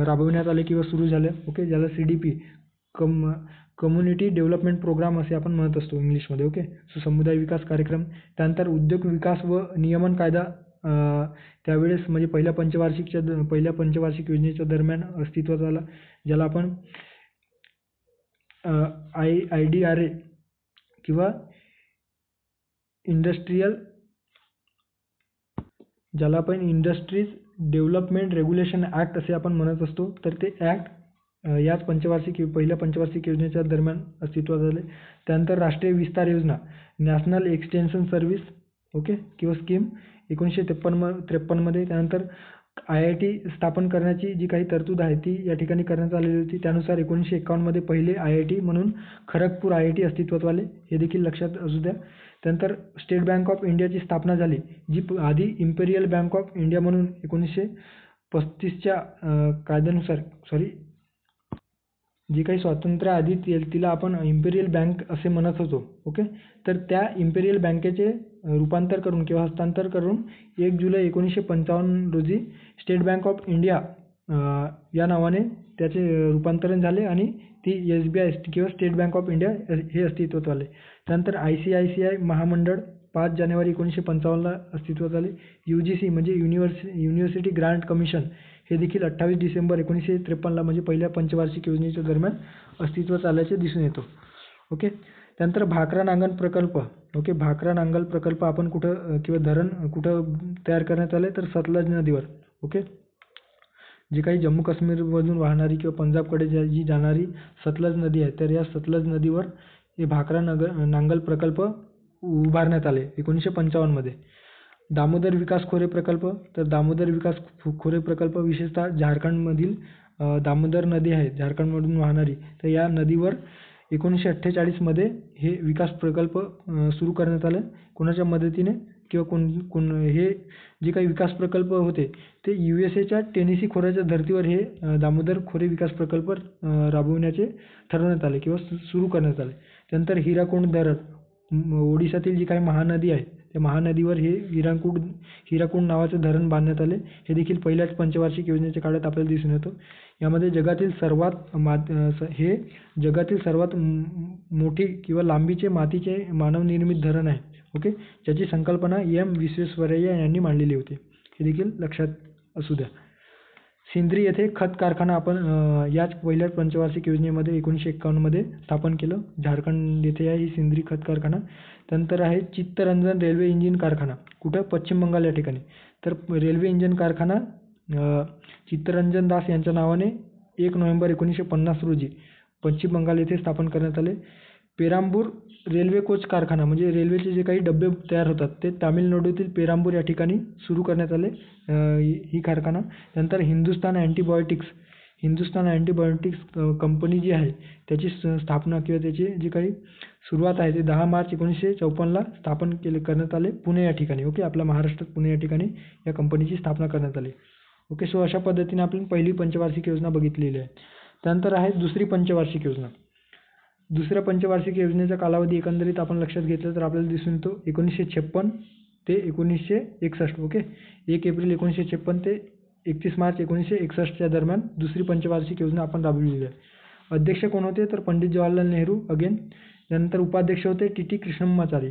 राबविण्यात आले किंवा सुरू झाले. ओके. ज्याला CDP कम्युनिटी डेव्हलपमेंट प्रोग्राम असे आपण म्हणत असतो इंग्लिशमध्ये. ओके. सो समुदाय विकास कार्यक्रम. त्यानंतर उद्योग विकास व नियमन कायदा त्यावेळेस म्हणजे पहिल्या पंचवार्षिक योजनेच्या दरम्यान अस्तित्वात आला, ज्याला आपण IDRA किंवा इंडस्ट्रीज डेव्हलपमेंट रेग्युलेशन ॲक्ट असे आपण म्हणत असतो. तर ते ॲक्ट याच पहिल्या पंचवार्षिक योजनेच्या दरम्यान अस्तित्वात आले. त्यानंतर राष्ट्रीय विस्तार योजना, नॅशनल एक्सटेन्शन सर्व्हिस, ओके, किंवा स्कीम 1953 मध्ये. त्यानंतर IIT स्थापन करण्याची जी काही तरतूद आहे ती या ठिकाणी करण्यात आलेली होती. त्यानुसार 1951 मध्ये पहिले IIT म्हणून खरगपूर IIT अस्तित्वात आले, हे देखील लक्षात असू द्या. त्यानंतर स्टेट बँक ऑफ इंडियाची स्थापना झाली, जी आधी इम्पेरियल बँक ऑफ इंडिया म्हणून 1935च्या कायद्यानुसार जी काही स्वातंत्र्याआधी तिला आपण इम्पेरियल बँक असे म्हणत होतो. ओके. तर त्या इम्पेरियल बँकेचे रूपांतर करून किंवा हस्तांतर करून 1 जुलै 1955 रोजी स्टेट बँक ऑफ इंडिया या नावाने त्याचे रूपांतरण झाले आणि ती SBI किंवा स्टेट बँक ऑफ इंडिया हे अस्तित्वात आले. त्यानंतर ICICI महामंडळ 5 जानेवारी 1955ला अस्तित्वात आले. UGC म्हणजे युनिव्हर्सिटी ग्रांट कमिशन हे देखील 28 डिसेंबर 1953ला म्हणजे पहिल्या पंचवार्षिक योजनेच्या दरम्यान अस्तित्वात आल्याचे दिसून येतो. ओके. त्यानंतर भाकरा नांगल प्रकल्प. ओके. भाकरा नांगल प्रकल्प आपण कुठं किंवा धरण कुठं तयार करण्यात आले तर सतलज नदीवर. ओके. जी काही जम्मू काश्मीरमधून वाहणारी किंवा पंजाबकडे जी जाणारी सतलज नदी आहे तर या सतलज नदीवर हे भाकरा नांगल प्रकल्प उभारण्यात आले 1955 मध्ये. दामोदर विकास खोरे प्रकल्प. तर दामोदर विकास खोरे प्रकल्प विशेषतः झारखंडमधील दामोदर नदी आहे झारखंडमधून वाहणारी, तर या नदीवर 1948 मध्ये हे विकास प्रकल्प सुरू करण्यात आले. कोणाच्या मदतीने किंवा हे जे काही विकास प्रकल्प होते ते USAच्या टेनेसी खोऱ्याच्या धर्तीवर हे दामोदर खोरे विकास प्रकल्प राबविण्याचे ठरवण्यात आले किंवा सुरू करण्यात आले. त्यानंतर हिराकुंड धरण, ओडिशातील जी काही महानदी आहे त्या महानदीवर हे हिराकुंड नावाचे धरण बांधण्यात आले. हे देखील पहिल्याच पंचवार्षिक योजनेच्या काळात आपल्याला दिसून येतो. यामध्ये जगातील सर्वात मोठी किंवा लांबीचे मातीचे मानवनिर्मित धरण आहे. ओके. ज्याची संकल्पना M. विश्वेश्वरय्या यांनी मांडलेली होती, हे देखील लक्षात असू द्या. सिंद्री येथे खत कारखाना आपण याच पहिल्याच पंचवार्षिक योजनेमध्ये 1951 मध्ये स्थापन केलं. झारखंड येथे आहे ही सिंद्री खत कारखाना. त्यानंतर आहे चित्तरंजन रेल्वे इंजिन कारखाना, कुठं? पश्चिम बंगाल या ठिकाणी. तर रेल्वे इंजिन कारखाना चित्तरंजन दास यांच्या नावाने 1 नोव्हेंबर 1950 रोजी पश्चिम बंगाल येथे स्थापन करण्यात आले. पेरांबूर रेल्वे कोच कारखाना म्हणजे रेल्वेचे जे काही डबे तयार होतात ते तामिळनाडूतील पेरांबूर या ठिकाणी सुरू करण्यात आले ही कारखाना. त्यानंतर हिंदुस्तान अँटीबायोटिक्स कंपनी जी आहे त्याची स्थापना किंवा त्याची जी काही सुरुवात आहे ते 10 मार्च 1954ला करण्यात आले पुणे या ठिकाणी. ओके. आपल्या महाराष्ट्रात पुणे या ठिकाणी या कंपनीची स्थापना करण्यात आली. ओके. सो अशा पद्धतीने आपण पहिली पंचवार्षिक योजना बघितलेली आहे. त्यानंतर आहे दुसरी पंचवार्षिक योजना. दुसऱ्या पंचवार्षिक योजनेचा कालावधी एकंदरीत आपण लक्षात घेतलं तर आपल्याला दिसून येतो 1956 ते 1961. ओके. 1 एप्रिल 1956 ते 31 मार्च 1961च्या दरम्यान दुसरी पंचवार्षिक योजना आपण राबविलेली आहे. अध्यक्ष कोण होते तर पंडित जवाहरलाल नेहरू. अगेन त्यानंतर उपाध्यक्ष होते टी कृष्णम्माचारी.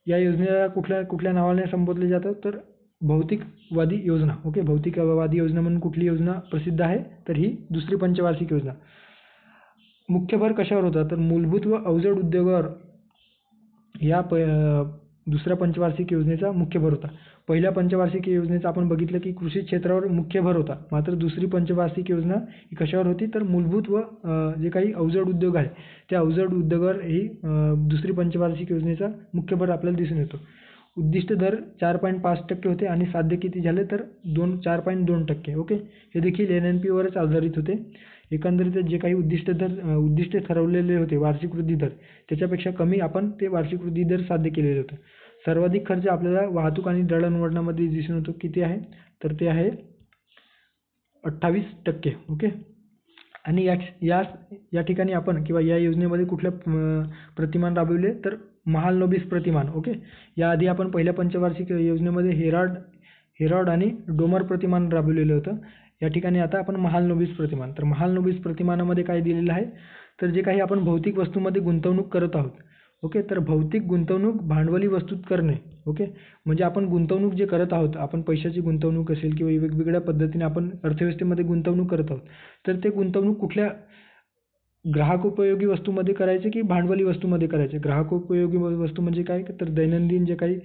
या योजनेला कुठल्या नावाने संबोधले जातं तर भौतिकवादी योजना. ओके, भौतिकवादी योजना म्हणून कुठली योजना प्रसिद्ध आहे तर ही दुसरी पंचवार्षिक योजना. मुख्य भर कशावर होता तर मूलभूत व अवजड उद्योगावर या दुसऱ्या पंचवार्षिक योजनेचा मुख्य भर होता. पहिल्या पंचवार्षिक योजनेचा आपण बघितलं की कृषी क्षेत्रावर मुख्य भर होता. मात्र दुसरी पंचवार्षिक योजना ही कशावर होती तर मूलभूत व जे काही अवजड उद्योग आहे त्या अवजड उद्योगावर ही दुसरी पंचवार्षिक योजनेचा मुख्य भर आपल्याला दिसून येतो. उद्दिष्ट दर 4.5% होते आणि साध्य किती झाले तर 4.2%. ओके, हे देखील NNP वरच आधारित होते. एकंदरीत जे काही उद्दिष्टे ठरवलेले होते वार्षिक वृद्धी दर त्याच्यापेक्षा कमी आपण ते वार्षिक वृद्धी दर साध्य केलेले होते. सर्वाधिक खर्च आपल्याला वाहतूक आणि दळणवळणामध्ये दिसून येतो. किती आहे तर ते आहे 28%. ओके, आणि या ठिकाणी आपण किंवा या योजनेमध्ये कुठल्या प्रतिमान राबविले तर महालनोबिस प्रतिमान. ओके, याआधी आपण पहिल्या पंचवार्षिक योजनेमध्ये हेरॉड आणि डोमर प्रतिमान राबविलेलं होतं. या ठिकाणी आता आपण महालनोबिस प्रतिमान. तर महालनोबिस प्रतिमानामध्ये काय दिलेलं आहे तर जे काही आपण भौतिक वस्तूंमध्ये गुंतवणूक करत आहोत. ओके, तर भौतिक गुंतवणूक भांडवली वस्तूत करणे. ओके, म्हणजे आपण गुंतवणूक जे करत आहोत, आपण पैशाची गुंतवणूक असेल किंवा वेगवेगळ्या पद्धतीने आपण अर्थव्यवस्थेमध्ये गुंतवणूक करत आहोत, तर ते गुंतवणूक कुठल्या ग्राहकोपयोगी वस्तूमध्ये करायचे की भांडवली वस्तूमध्ये करायचे. ग्राहकोपयोगी वस्तू म्हणजे काय तर दैनंदिन जे काही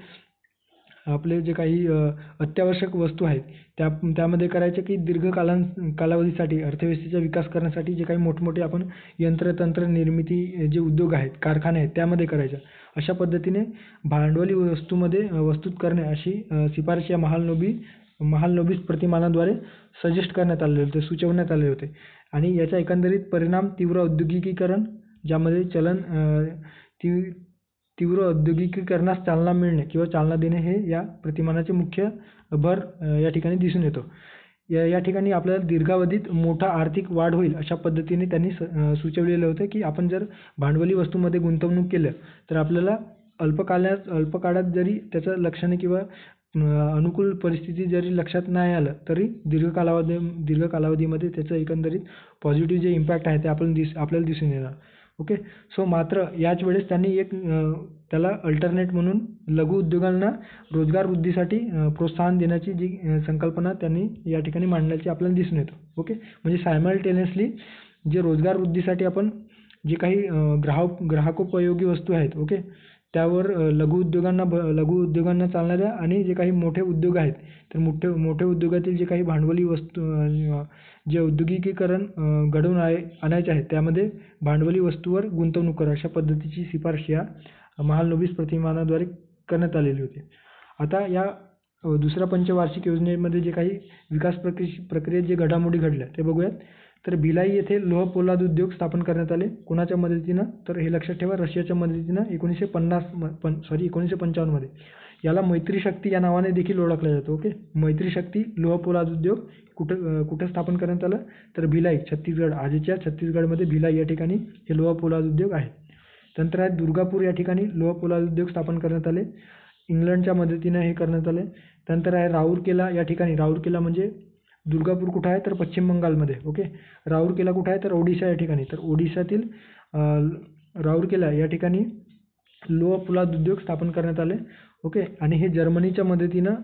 आपले जे काही अत्यावश्यक वस्तू आहेत त्यामध्ये करायचे की कालावधीसाठी अर्थव्यवस्थेचा विकास करण्यासाठी जे काही मोठमोठे आपण यंत्रतंत्र निर्मिती जे उद्योग आहेत, कारखाने आहेत त्यामध्ये करायच्या. अशा पद्धतीने भांडवली वस्तूत करणे अशी शिफारस या महालनोबिस प्रतिमानाद्वारे सजेस्ट करण्यात आलेले होते, सुचवण्यात आले होते. आणि याचा एकंदरीत परिणाम तीव्र औद्योगिकीकरण, ज्यामध्ये तीव्र औद्योगिकीकरणास चालना मिळणे किंवा चालना देणे हे या प्रतिमानाचे मुख्य भर या ठिकाणी दिसून येतो. या ठिकाणी आपल्याला दीर्घावधीत मोठा आर्थिक वाढ होईल अशा पद्धतीने त्यांनी सुचवलेलं होतं की आपण जर भांडवली वस्तूंमध्ये गुंतवणूक केलं तर आपल्याला अल्पकाळात जरी त्याचं लक्षणे किंवा अनुकूल परिस्थिती जरी लक्षात नाही आलं तरी दीर्घ कालावधीमध्ये त्याचं एकंदरीत पॉझिटिव्ह जे इम्पॅक्ट आहे ते आपल्याला दिसून येणार. ओके, सो मात्र याच वेळेस त्यांनी एक त्याला अल्टरनेट म्हणून लघु उद्योगांना रोजगार वृद्धीसाठी प्रोत्साहन देण्याची जी संकल्पना त्यांनी या ठिकाणी मांडण्याची आपल्याला दिसून येतो. ओके, म्हणजे सायमल्टेनियसली जे रोजगार वृद्धीसाठी आपण जे काही ग्राहकोपयोगी वस्तू आहेत, ओके, त्यावर लघु उद्योगांना चालणाऱ्या आणि जे काही मोठे उद्योग आहेत तर मोठे उद्योगातील जे काही भांडवली वस्तू जे औद्योगिकीकरण घडवून आणायचे आहेत त्यामध्ये भांडवली वस्तूवर गुंतवणूक करा अशा पद्धतीची शिफारस या महालनोबिस प्रतिमानाद्वारे करण्यात आलेली होती. आता या दुसऱ्या पंचवार्षिक योजनेमध्ये जे काही विकास प्रक्रियेत जे घडामोडी घडल्या ते बघूयात. तर भिलाई येथे लोह पोलाद उद्योग स्थापन करण्यात आले. कोणाच्या मदतीनं तर हे लक्षात ठेवा, रशियाच्या मदतीनं 1955 मध्ये. याला मैत्री शक्ती या नावाने देखील ओळखलं जातं. ओके, मैत्री शक्ती लोह पोलाद उद्योग कुठं स्थापन करण्यात आलं तर भिलाई, छत्तीसगड. आजच्या छत्तीसगडमध्ये भिलाई या ठिकाणी हे लोह पोलाद उद्योग आहे. त्यानंतर आहे दुर्गापूर या ठिकाणी लोह पोलाद उद्योग स्थापन करण्यात आले. इंग्लंडच्या मदतीनं हे करण्यात आले. त्यानंतर आहे राऊरकेला या ठिकाणी. राऊरकेला म्हणजे दुर्गापूर कुठं आहे तर पश्चिम बंगालमध्ये. ओके, राऊरकेला कुठं आहे तर ओडिशा या ठिकाणी. तर ओडिशातील राऊरकेला या ठिकाणी लोह पोलाद उद्योग स्थापन करण्यात आले. ओके, आणि हे जर्मनीच्या मदतीनं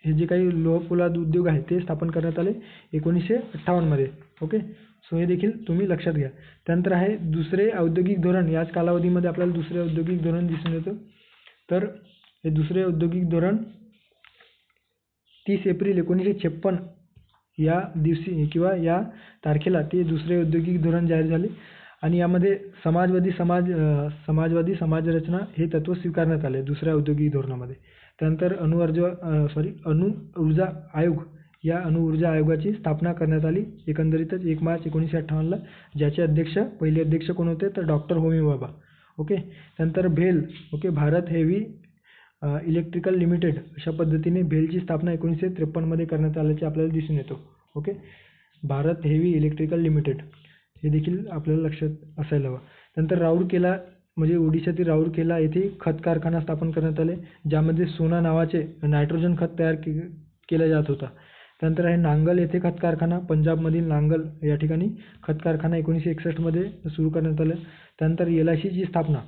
हे जे काही लोह पोलाद उद्योग आहेत ते स्थापन करण्यात आले 1958 मध्ये. ओके, सो हे देखील तुम्ही लक्षात घ्या. त्यानंतर आहे दुसरे औद्योगिक धोरण. याच कालावधीमध्ये आपल्याला दुसरे औद्योगिक धोरण दिसून येतं. तर हे दुसरे औद्योगिक धोरण 30 एप्रिल 1956 या दिवशी किंवा या तारखेला ते दुसरे औद्योगिक धोरण जाहीर झाले. आणि यामध्ये समाजवादी समाजरचना हे तत्त्व स्वीकारण्यात आले दुसऱ्या औद्योगिक धोरणामध्ये. त्यानंतर अणुऊर्जा आयोग या अणुऊर्जा आयोगाची स्थापना करण्यात आली एकंदरीतच 1 मार्च 1958ला, ज्याचे पहिले अध्यक्ष कोण होते तर डॉक्टर होमी भाभा. ओके, त्यानंतर भेल. ओके, भारत हेवी इलेक्ट्रिकल लिमिटेड अशा पद्धतीने भेलची स्थापना 1953 मध्ये करण्यात आल्याचे आपल्याला दिसून येतो. ओके, भारत हेवी इलेक्ट्रिकल लिमिटेड हे देखील आपल्याला लक्षात असायला हवं. नंतर राऊरकेला म्हणजे ओडिशातील राऊरकेला येथे खत कारखाना स्थापन करण्यात आले, ज्यामध्ये सोना नावाचे नायट्रोजन खत तयार केला जात होता. त्यानंतर आहे नांगल येथे खत कारखाना, पंजाबमधील नांगल या ठिकाणी खत कारखाना 1961 मध्ये सुरू करण्यात आलं. त्यानंतर LIC ची स्थापना.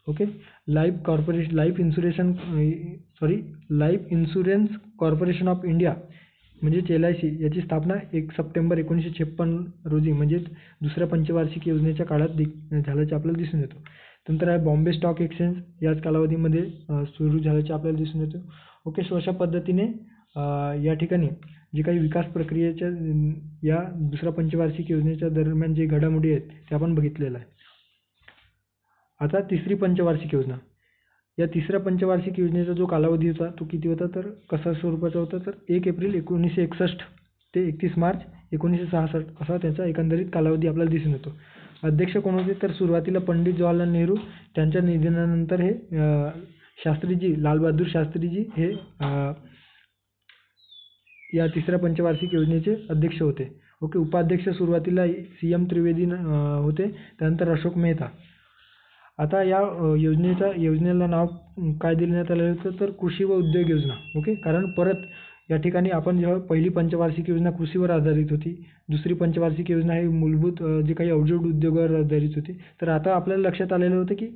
Okay. Life insurance corporation of India म्हणजेच LIC याची स्थापना 1 सप्टेंबर 1956 रोजी म्हणजेच दुसऱ्या पंचवार्षिक योजनेच्या काळात झाल्याचे आपल्याला दिसून येतो. नंतर आहे बॉम्बे स्टॉक एक्सचेंज याच कालावधीमध्ये सुरू झाल्याचे आपल्याला दिसून येतो. ओके. सो अशा पद्धतीने या ठिकाणी जे काही विकास प्रक्रियेच्या या दुसऱ्या पंचवार्षिक योजनेच्या दरम्यान जे घडामोडी आहेत ते आपण बघितलेलं आहे. आता तिसरी पंचवार्षिक योजना. या तिसऱ्या पंचवार्षिक योजनेचा जो कालावधी होता तो किती होता तर कसा स्वरूपाचा होता तर 1 एप्रिल 1961 ते 31 मार्च 1966 असा त्याचा एकंदरीत कालावधी आपल्याला दिसून येतो. अध्यक्ष कोण होते तर सुरुवातीला पंडित जवाहरलाल नेहरू, त्यांच्या निधनानंतर हे शास्त्रीजी लालबहादूर शास्त्रीजी हे या तिसऱ्या पंचवार्षिक योजनेचे अध्यक्ष होते. ओके. उपाध्यक्ष सुरुवातीला CM त्रिवेदी होते, त्यानंतर अशोक मेहता. आता या योजनेला नाव काय देण्यात आलेलं होतं तर कृषी व उद्योग योजना. ओके. कारण परत या ठिकाणी आपण जेव्हा पहिली पंचवार्षिक योजना कृषीवर आधारित होती, दुसरी पंचवार्षिक योजना ही मूलभूत जे काही अवजड उद्योगावर आधारित होती. तर आता आपल्याला लक्षात आलेलं होतं की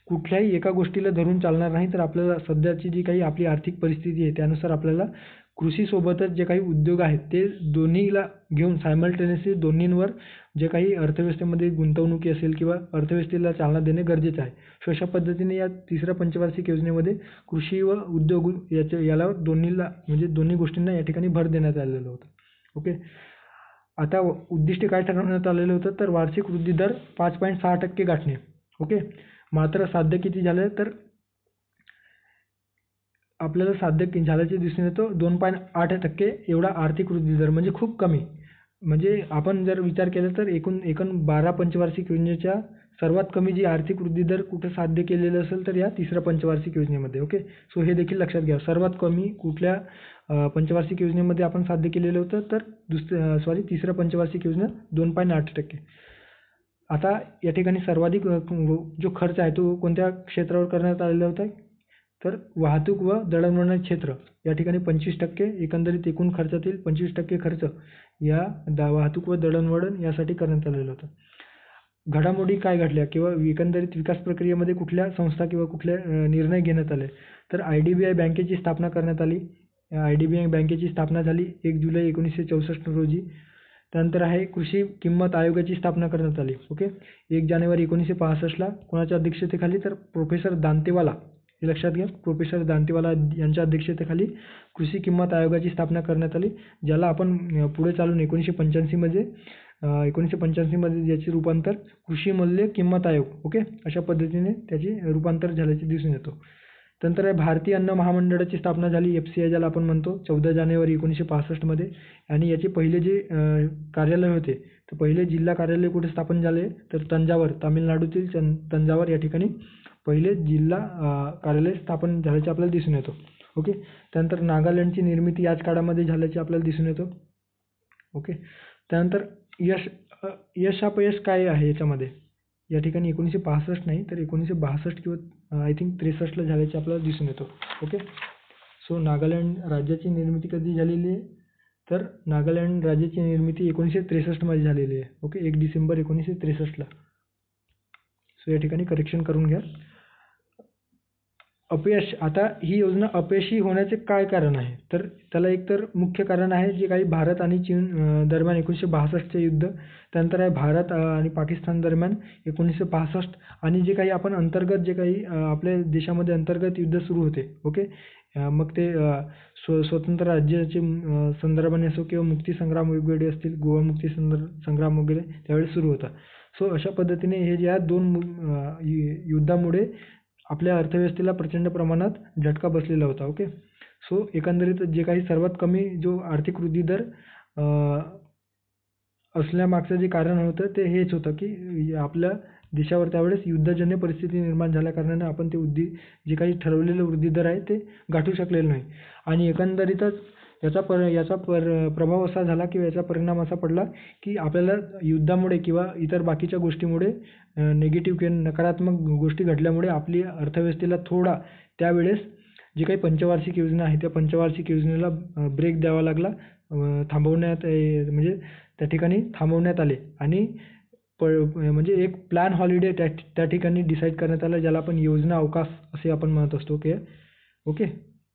कुठल्याही एका गोष्टीला धरून चालणार नाही, तर आपल्याला सध्याची जी काही आपली आर्थिक परिस्थिती आहे त्यानुसार आपल्याला कृषीसोबतच जे काही उद्योग आहेत ते दोन्हीला घेऊन सायमल्टेनियसली दोन्हींवर जे काही अर्थव्यवस्थेमध्ये गुंतवणुकी असेल किंवा अर्थव्यवस्थेला चालना देणे गरजेचं आहे. सो अशा पद्धतीने या तिसऱ्या पंचवार्षिक योजनेमध्ये कृषी व उद्योग याला दोन्हीला म्हणजे दोन्ही गोष्टींना या ठिकाणी भर देण्यात आलेलं होतं. ओके. आता उद्दिष्ट काय ठरवण्यात आलेलं होतं तर वार्षिक वृद्धी दर 5.6% गाठणे. ओके. मात्र साध्य किती झालं तर आपल्याला साध्य झाल्याचे दिसून येतो 2.8% एवढा आर्थिक वृद्धी दर म्हणजे खूप कमी. म्हणजे आपण जर विचार केला तर एकूण 12 पंचवार्षिक योजनेच्या सर्वात कमी जी आर्थिक वृद्धी दर कुठे साध्य केलेलं असेल तर या तिसऱ्या पंचवार्षिक योजनेमध्ये. ओके. सो हे देखील लक्षात घ्या. सर्वात कमी कुठल्या पंचवार्षिक योजनेमध्ये आपण साध्य केलेलं होतं तर तिसऱ्या पंचवार्षिक योजनेत 2.8%. आता या ठिकाणी सर्वाधिक जो खर्च आहे तो कोणत्या क्षेत्रावर करण्यात आलेला होता तर वाहतूक व दळणवळण क्षेत्र या ठिकाणी 25%, एकंदरीत एकूण खर्चातील 25% खर्च या वाहतूक व दळणवळण यासाठी करण्यात आलेलं होतं. घडामोडी काय घडल्या किंवा एकंदरीत विकास प्रक्रियेमध्ये कुठल्या संस्था किंवा कुठले निर्णय घेण्यात आले तर IDBI बँकेची स्थापना करण्यात आली. IDBI बँकेची स्थापना झाली 1 जुलै 1964 रोजी. त्यानंतर आहे कृषी किंमत आयोगाची स्थापना करण्यात आली. ओके. 1 जानेवारी 1965ला कोणाच्या अध्यक्षतेखाली तर प्रोफेसर दांतेवाला, हे लक्षात घ्या, प्रोफेसर दांतेवाला यांच्या अध्यक्षतेखाली कृषी किंमत आयोगाची स्थापना करण्यात आली, ज्याला आपण पुढे चालून 1985 मध्ये याचे रूपांतर कृषी मूल्य किंमत आयोग. ओके. अशा पद्धतीने त्याचे रूपांतर झाल्याचे दिसून येतो. त्यानंतर भारतीय अन्न महामंडळाची स्थापना झाली FCI ज्याला आपण म्हणतो 14 जानेवारी 1965 मध्ये. आणि याचे पहिले जे कार्यालय होते तर पहिले जिल्हा कार्यालय कुठे स्थापन झाले तर तंजावर, तामिळनाडूतील तंजावर या ठिकाणी पहिले जिल्हा कार्यालय स्थापन झाल्याचे आपल्याला दिसून येतो. ओके. त्यानंतर नागालँडची निर्मिती याच काळामध्ये झाल्याचे आपल्याला दिसून येतो. ओके. त्यानंतर यश अपयश काय आहे याच्यामध्ये या ठिकाणी 1965 नाही तर 1962 किंवा आय थिंक 63ला झाल्याचे आपल्याला दिसून येतो. ओके. सो नागालँड राज्याची निर्मिती कधी झालेली आहे तर नागालँड राज्याची निर्मिती 1963 मध्ये झालेली आहे. ओके. 1 डिसेंबर 1963ला. सो या ठिकाणी करेक्शन करून घ्या. अपयश. आता ही योजना अपयशी होण्याचे काय कारण आहे तर त्याला एकतर मुख्य कारण आहे जे काही भारत आणि चीन दरम्यान 1962चे युद्ध, त्यानंतर आहे भारत आणि पाकिस्तान दरम्यान 1965 आणि जे काही आपण अंतर्गत जे काही आपल्या देशामध्ये अंतर्गत युद्ध सुरू होते. ओके. मग ते स्वतंत्र राज्याचे संदर्भाने असो किंवा मुक्तीसंग्राम वेगवेगळे असतील, गोवा मुक्ती संग्राम वगैरे त्यावेळेस सुरू होता. सो अशा पद्धतीने हे या दोन युद्धामुळे आपल्या अर्थव्यवस्थेला प्रचंड प्रमाणात झटका बसलेला होता. ओके. सो एकंदरीत जे काही सर्वात कमी जो आर्थिक वृद्धी दर असल्यामागचं जे कारण होतं ते हेच होतं की आपल्या देशावर त्यावेळेस युद्धजन्य परिस्थिती निर्माण झाल्या कारणाने आपण ते जे काही ठरवलेलं वृद्धी दर आहे ते गाठू शकलेलं नाही. आणि एकंदरीतच याचा प्रभाव असा झाला किंवा याचा परिणाम असा पडला की आपल्याला युद्धामुळे किंवा इतर बाकीच्या गोष्टीमुळे निगेटिव्ह किंवा नकारात्मक गोष्टी घडल्यामुळे आपली अर्थव्यवस्थेला थोडा त्यावेळेस जे काही पंचवार्षिक योजना आहे त्या पंचवार्षिक योजनेला ब्रेक द्यावा लागला. थांबवण्यात म्हणजे त्या ठिकाणी थांबवण्यात आले आणि म्हणजे एक प्लॅन हॉलिडे त्या ठिकाणी डिसाईड करण्यात आला, ज्याला आपण योजना अवकाश असे आपण म्हणत असतो. ओके.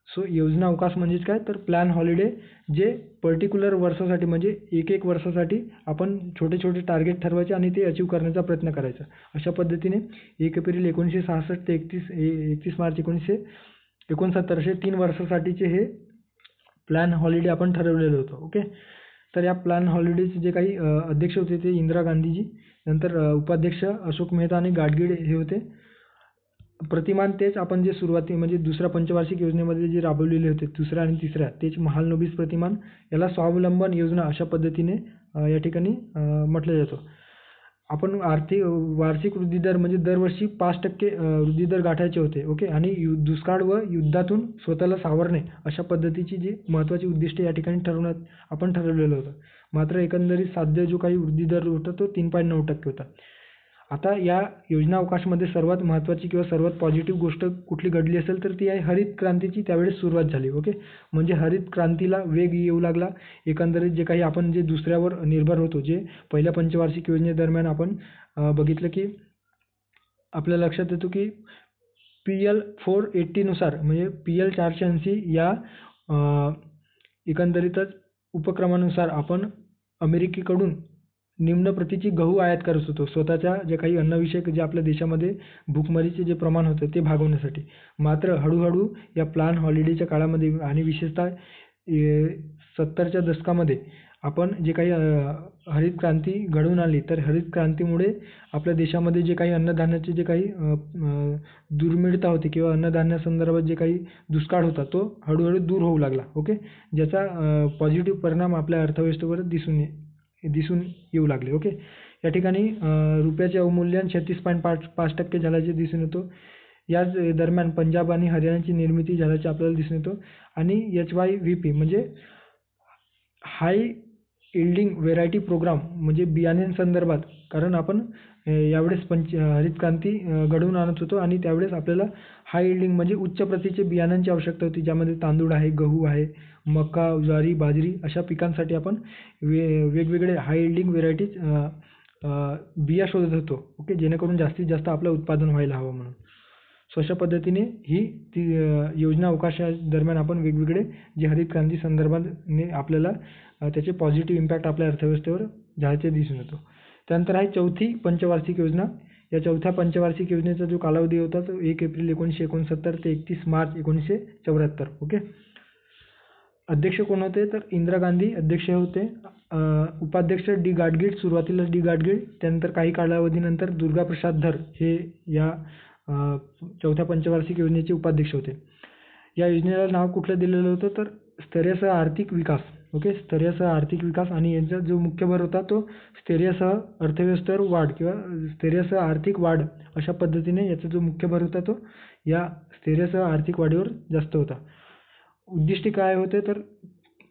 सो योजना अवकाश म्हणजेच काय, तर प्लॅन हॉलिडे जे पर्टिक्युलर वर्षासाठी म्हणजे एक वर्षासाठी आपण छोटे छोटे टार्गेट ठरवायचे आणि ते अचीव करण्याचा प्रयत्न करायचा. अशा पद्धतीने 1 एप्रिल 1966 ते 31 मार्च 1969 असे 3 वर्षासाठीचे हे प्लॅन हॉलिडे आपण ठरवलेलं होतं. ओके. तर या प्लॅन हॉलिडेचे जे काही अध्यक्ष होते ते इंदिरा गांधीजी, नंतर उपाध्यक्ष अशोक मेहता आणि गाडगीळ हे होते. प्रतिमान तेच आपण जे सुरुवाती म्हणजे दुसऱ्या पंचवार्षिक योजनेमध्ये जे राबवलेले होते, दुसऱ्या आणि तिसऱ्या, तेच महालनोबिस प्रतिमान. याला स्वावलंबन योजना अशा पद्धतीने या ठिकाणी म्हटलं जातं. आपण वार्षिक वृद्धी दर म्हणजे दरवर्षी 5% वृद्धी दर गाठायचे होते. ओके. आणि दुष्काळ व युद्धातून स्वतःला सावरणे अशा पद्धतीची जी महत्त्वाची उद्दिष्टे या ठिकाणी आपण ठरवलेलं होतं. मात्र एकंदरीत साध्य जो काही वृद्धी दर होता तो 3.9% होता. आता या योजना अवकाशमध्ये सर्वात महत्त्वाची किंवा सर्वात पॉझिटिव्ह गोष्ट कुठली घडली असेल तर ती आहे हरित क्रांतीची त्यावेळेस सुरुवात झाली. ओके. म्हणजे हरित क्रांतीला वेग येऊ लागला. एकंदरीत जे काही आपण जे दुसऱ्यावर निर्भर होतो, जे पहिल्या पंचवार्षिक योजनेदरम्यान आपण बघितलं की आपल्या लक्षात येतो की PL 480 नुसार म्हणजे PL 480 या एकंदरीतच उपक्रमानुसार आपण अमेरिकेकडून निम्न प्रतीची गहू आयात करत होतो, स्वतःच्या जे काही अन्नविषयक जे आपल्या देशामध्ये भूकमरीचे जे प्रमाण होतं ते भागवण्यासाठी. मात्र हळूहळू या प्लॅन हॉलिडेच्या काळामध्ये आणि विशेषतः 70च्या दशकामध्ये आपण जे काही हरित क्रांती घडवून आणली, तर हरित क्रांतीमुळे आपल्या देशामध्ये जे काही अन्नधान्याचे जे काही दुर्मिळता होती किंवा अन्नधान्यासंदर्भात जे काही दुष्काळ होता तो हळूहळू दूर होऊ लागला. ओके. ज्याचा पॉझिटिव्ह परिणाम आपल्या अर्थव्यवस्थेवर दिसून येऊ लागले. ओके. या ठिकाणी रुपयाचे अवमूल्यन 36.5% झाल्याचे दिसून येतो. याच दरम्यान पंजाब आणि हरियाणाची निर्मिती झाल्याचे आपल्याला दिसून येतो. आणि HYVP म्हणजे हाय यील्डिंग व्हेरायटी प्रोग्राम म्हणजे बियाण्यांसंदर्भात, कारण आपण यावेळेस हरित क्रांती घडवून आणत होतो आणि त्यावेळेस आपल्याला हाय यील्डिंग म्हणजे उच्च प्रतीचे बियाणांची आवश्यकता होती, ज्यामध्ये तांदूळ आहे, गहू आहे, मका, ज्वारी, बाजरी अशा पिकांसाठी आपण वेगवेगळे हाय यील्डिंग व्हेरायटीज बिया शोधत होतो. ओके. जेणेकरून जास्तीत जास्त आपलं उत्पादन व्हायला हवं म्हणून. सो अशा पद्धतीने ही ती योजना अवकाशादरम्यान आपण वेगवेगळे जे हरित क्रांती संदर्भाने आपल्याला त्याचे पॉझिटिव्ह इम्पॅक्ट आपल्या अर्थव्यवस्थेवर झाल्याचे दिसून येतो. त्यानंतर आहे चौथी पंचवार्षिक योजना. या चौथ्या पंचवार्षिक योजनेचा जो कालावधी होता तो 1 एप्रिल 1969 ते 31 मार्च 1974. ओके. अध्यक्ष कोण होते, तर इंदिरा गांधी अध्यक्ष होते. उपाध्यक्ष डी गाडगीळ, सुरुवातीला डी गाडगीळ, त्यानंतर काही कालावधीनंतर दुर्गाप्रसाद धर हे या चौथ्या पंचवार्षिक योजनेचे उपाध्यक्ष होते. या योजनेला नाव कुठलं दिलेलं होतं, तर स्थैर्यसह आर्थिक विकास. ओके. स्थैर्यसह आर्थिक विकास. आणि यांचा जो मुख्य भर होता तो स्थैर्यसह अर्थव्यवस्थेवर वाढ किंवा स्थैर्यसह आर्थिक वाढ अशा पद्धतीने याचा जो मुख्य भर होता तो या स्थैर्यसह आर्थिक वाढीवर जास्त होता. उद्दिष्टे काय होते, तर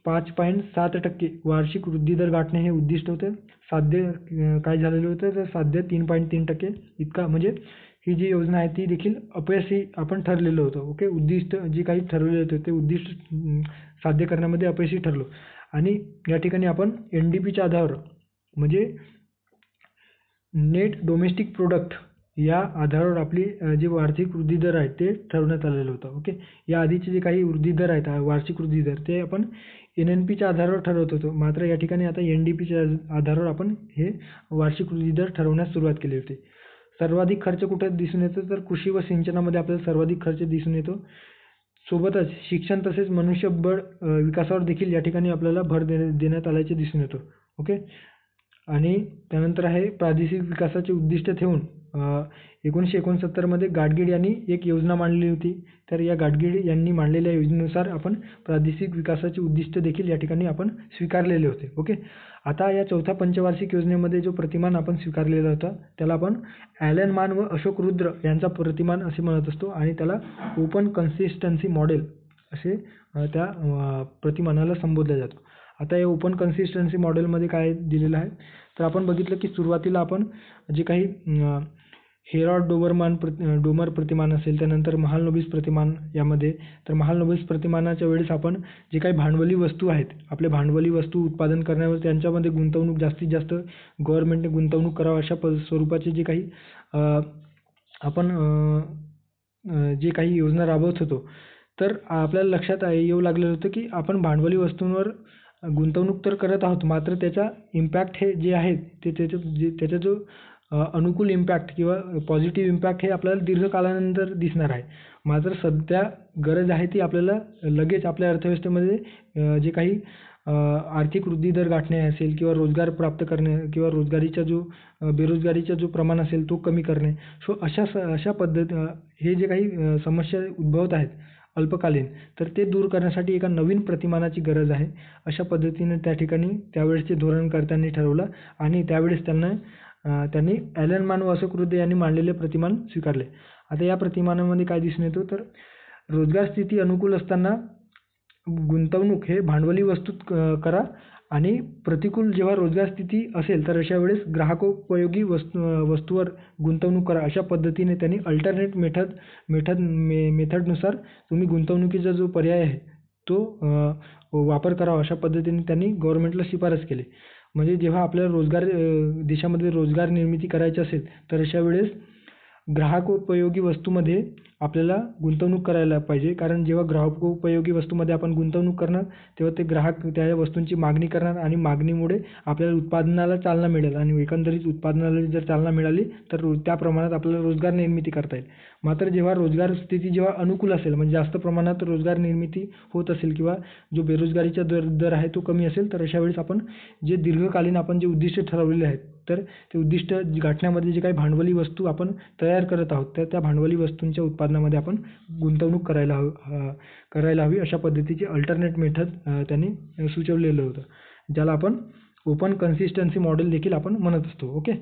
5.7% वार्षिक वृद्धी दर गाठणे हे उद्दिष्ट होते. साध्य काय झालेलं होतं, तर साध्य 3.3% इतका. म्हणजे ही जी योजना आहे ती देखील अपयशी आपण ठरलेलं होतं. ओके. उद्दिष्ट जे काही ठरवले होते ते उद्दिष्ट साध्य करण्यामध्ये अपयशी ठरलो. आणि या ठिकाणी आपण NDPच्या आधारावर म्हणजे नेट डोमेस्टिक प्रोडक्ट या आधारावर आपली जी वार्षिक वृद्धी दर आहे ते ठरवण्यात आलेलं होतं. ओके. या आधीचे जे काही वृद्धी दर आहेत वार्षिक वृद्धी दर ते आपण NNPच्या आधारावर ठरवत होतो. मात्र या ठिकाणी आता NDPच्या आधारावर आपण हे वार्षिक वृद्धी दर ठरवण्यास सुरुवात केली होती. सर्वाधिक खर्च कुठे दिसून येतो, तर कृषी व सिंचनामध्ये आपल्याला सर्वाधिक खर्च दिसून येतो. सोबतच शिक्षण तसेच मनुष्यबळ विकासावर देखील या ठिकाणी आपल्याला भर देण्यात आल्याचे दिसून येतो. ओके. आणि त्यानंतर आहे प्रादेशिक विकासाचे उद्दिष्ट ठेवून 1969 मध्ये गाडगीळ यांनी एक योजना मांडली होती. तर या गाडगीळ यांनी मांडलेल्या योजनेनुसार आपण प्रादेशिक विकासाचे उद्दिष्ट देखील या ठिकाणी आपण स्वीकारलेले होते. ओके. आता या चौथ्या पंचवार्षिक योजनेमध्ये जो प्रतिमान आपण स्वीकारलेला होता त्याला आपण ॲलन मान व अशोक रुद्र यांचा प्रतिमान असे म्हणत असतो आणि त्याला ओपन कन्सिस्टन्सी मॉडेल असे त्या प्रतिमानाला संबोधलं जातं. आता या ओपन कन्सिस्टन्सी मॉडेलमध्ये काय दिलेलं आहे, तर आपण बघितलं की सुरुवातीला आपण जे काही हेरॉड डोमर प्रतिमान असेल, त्यानंतर महालनोबिस प्रतिमान यामध्ये. तर महालनोबिस प्रतिमानाच्या वेळेस आपण जे काही भांडवली वस्तू आहेत, आपले भांडवली वस्तू उत्पादन करण्यावर त्यांच्यामध्ये गुंतवणूक जास्तीत जास्त गव्हर्नमेंटने गुंतवणूक करावं अशा स्वरूपाचे जे काही आपण जे काही योजना राबवत होतो, तर आपल्याला लक्षात येऊ लागलेलं होतं की आपण भांडवली वस्तूंवर गुंतवणूक तर करत आहोत, मात्र त्याचा इम्पॅक्ट हे जे आहे ते त्याचा जो अनुकूल इम्पॅक्ट किंवा पॉझिटिव्ह इम्पॅक्ट हे आपल्याला दीर्घकालानंतर दिसणार आहे. मात्र सध्या गरज आहे ती आपल्याला लगेच आपल्या अर्थव्यवस्थेमध्ये जे काही आर्थिक वृद्धी दर गाठणे असेल किंवा रोजगार प्राप्त करणे किंवा रोजगारीचा जो बेरोजगारीचा जो प्रमाण असेल तो कमी करणे. सो अशा हे जे काही समस्या उद्भवत आहेत अल्पकालीन, तर ते दूर करण्यासाठी एका नवीन प्रतिमानाची गरज आहे. अशा पद्धतीने त्या ठिकाणी त्यावेळेसचे धोरणकर्त्यांनी ठरवलं आणि त्यावेळेस त्यांनी ॲलन मान व अशोक रुद्र यांनी मांडलेले प्रतिमान स्वीकारले. आता या प्रतिमानामध्ये काय दिसून येतं, तर रोजगार स्थिती अनुकूल असताना गुंतवणूक हे भांडवली वस्तूत करा आणि प्रतिकूल जेव्हा रोजगार स्थिती असेल तर अशा वेळेस ग्राहकोपयोगी वस्तूवर गुंतवणूक करा. अशा पद्धतीने त्यांनी अल्टरनेट मेथडनुसार तुम्ही गुंतवणुकीचा जो पर्याय आहे तो वापर करावा अशा पद्धतीने त्यांनी गव्हर्नमेंटला शिफारस केली. म्हणजे जेव्हा आपल्याला देशामध्ये रोजगार निर्मिती करायची असेल तर अशा वेळेस ग्राहकोपयोगी वस्तूमध्ये आपल्याला गुंतवणूक करायला पाहिजे. कारण जेव्हा ग्राहकोपयोगी वस्तूमध्ये आपण गुंतवणूक करणार तेव्हा ते ग्राहक त्या वस्तूंची मागणी करणार आणि मागणीमुळे आपल्याला उत्पादनाला चालना मिळेल आणि एकंदरीत उत्पादनाला जर चालना मिळाली तर त्या प्रमाणात आपल्याला रोजगार निर्मिती करता येईल. मात्र जेव्हा रोजगार स्थिती जेव्हा अनुकूल असेल, म्हणजे जास्त प्रमाणात रोजगार निर्मिती होत असेल किंवा जो बेरोजगारीचा दर आहे तो कमी असेल, तर अशा वेळेस आपण जे दीर्घकालीन आपण जे उद्दिष्ट ठरवलेले आहेत, तर ते उद्दिष्ट गाठण्यामध्ये जे काही भांडवली वस्तू आपण तयार करत आहोत तर त्या भांडवली वस्तूंच्या उत्पादनामध्ये आपण गुंतवणूक करायला हवी अशा पद्धतीची अल्टरनेट मेथड त्यांनी सुचवलेलं होतं, ज्याला आपण ओपन कन्सिस्टन्सी मॉडेल देखील आपण म्हणत असतो. ओके.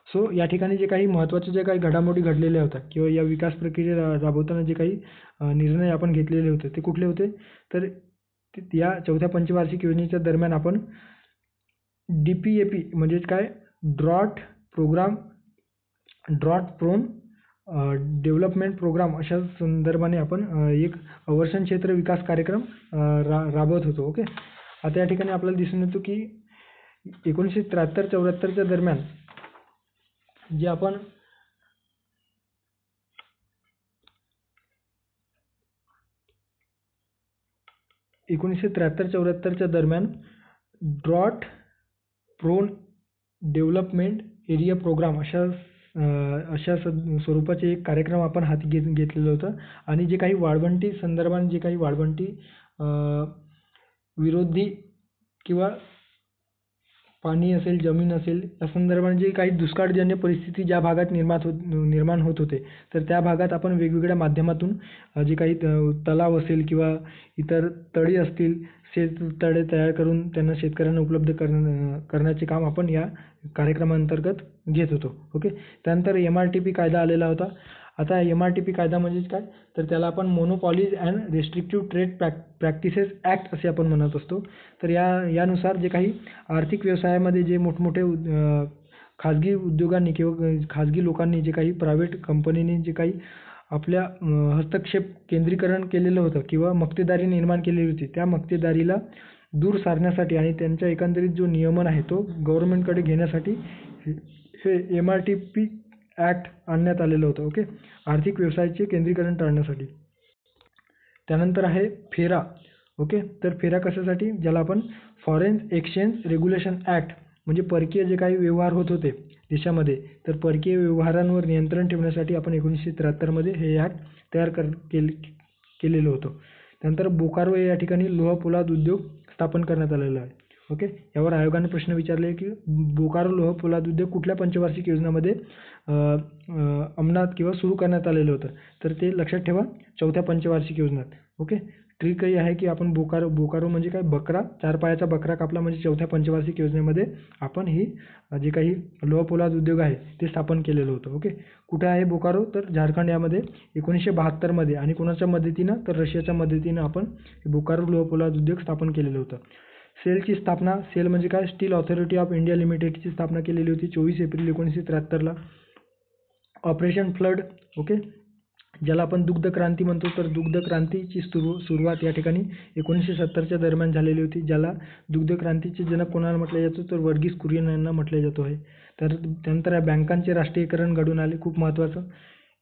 सो या ठिकाणी जे काही महत्त्वाच्या जे काही घडामोडी घडलेल्या होत्या किंवा या विकास प्रक्रिया राबवताना जे काही निर्णय आपण घेतलेले होते ते कुठले होते, तर या चौथ्या पंचवार्षिक योजनेच्या दरम्यान आपण DPAP म्हणजेच काय, ड्रॉट प्रोन डेव्हलपमेंट प्रोग्राम अशा संदर्भाने आपण एक अवर्षण क्षेत्र विकास कार्यक्रम राबवत होतो. ओके. आता या ठिकाणी आपल्याला दिसून येतो की 1973-74च्या दरम्यान जे आपण दरम्यान drought prone development area program अशा स्वरूपाचे एक कार्यक्रम आपण हाती घेतलेलं होतं आणि जे काही वाळवंटी संदर्भात जे काही वाळवंटी विरोधी किंवा पाणी असेल, जमीन असेल या संदर्भात जे काही दुष्काळजन्य परिस्थिती ज्या भागात निर्माण होत होते, तर त्या भागात आपण वेगवेगळ्या माध्यमातून जे काही तलाव असेल किंवा इतर तळी असतील, शेततळे तयार करून त्यांना शेतकऱ्यांना उपलब्ध करण्याचे काम आपण या कार्यक्रमांतर्गत घेत होतो. ओके. त्यानंतर MRTP कायदा आलेला होता. आता MRTP कायदा म्हणजेच काय, तर त्याला आपण मोनोपॉलीज अँड रेस्ट्रिक्टिव्ह ट्रेड प्रॅक्टिसेस ॲक्ट असे आपण म्हणत असतो. तर यानुसार जे काही आर्थिक व्यवसायामध्ये जे मोठमोठे खाजगी उद्योगांनी किंवा खाजगी लोकांनी जे काही प्रायव्हेट कंपनीने जे काही आपल्या हस्तक्षेप केंद्रीकरण केलेलं होतं किंवा मक्तेदारी निर्माण केलेली होती, त्या मक्तेदारीला दूर सारण्यासाठी आणि त्यांच्या एकंदरीत जो नियमन आहे तो गव्हर्नमेंटकडे घेण्यासाठी हे MRTP ॲक्ट आणण्यात आलेलं होतं. ओके. आर्थिक व्यवसायाचे केंद्रीकरण टाळण्यासाठी. त्यानंतर आहे फेरा. ओके. तर फेरा कशासाठी, ज्याला आपण फॉरेन एक्सचेंज रेग्युलेशन ॲक्ट, म्हणजे परकीय जे काही व्यवहार होत होते देशामध्ये, तर परकीय व्यवहारांवर नियंत्रण ठेवण्यासाठी आपण 1973 हे ॲक्ट तयार केलेलं होतं. त्यानंतर बोकारो या ठिकाणी लोह पोलाद उद्योग स्थापन करण्यात आलेला आहे. ओके. यावर आयोगाने प्रश्न विचारले की बोकारो लोह पोलाद उद्योग कुठल्या पंचवार्षिक योजनेमध्ये अंमलात किंवा सुरू करण्यात आलेलं होतं, तर ते लक्षात ठेवा, चौथ्या पंचवार्षिक योजनेत. ओके. ट्रिक ही आहे की आपण बोकारो म्हणजे काय, बकरा, 4 पायाचा बकरा कापला म्हणजे चौथ्या पंचवार्षिक योजनेमध्ये आपण ही जे काही लोह पोलाद उद्योग आहे ते स्थापन केलेलं होतं. ओके. कुठे आहे बोकारो, तर झारखंड यामध्ये 1972 आणि कोणाच्या मदतीनं, तर रशियाच्या मदतीनं आपण बोकारो लोह पोलाद उद्योग स्थापन केलेलं होतं. सेलची स्थापना, सेल म्हणजे काय, स्टील ऑथॉरिटी ऑफ इंडिया लिमिटेडची स्थापना केलेली होती 24 एप्रिल 1973ला. ऑपरेशन फ्लड, ओके, ज्याला आपण दुग्ध क्रांती म्हणतो. तर दुग्ध क्रांतीची सुरुवात या ठिकाणी 1970च्या दरम्यान झालेली होती, ज्याला दुग्ध क्रांतीचे जनक कोणाला म्हटलं जातं, तर वर्गीस कुरियन यांना म्हटलं जातो आहे. तर त्यानंतर या बँकांचे राष्ट्रीयकरण घडून आले, खूप महत्त्वाचं.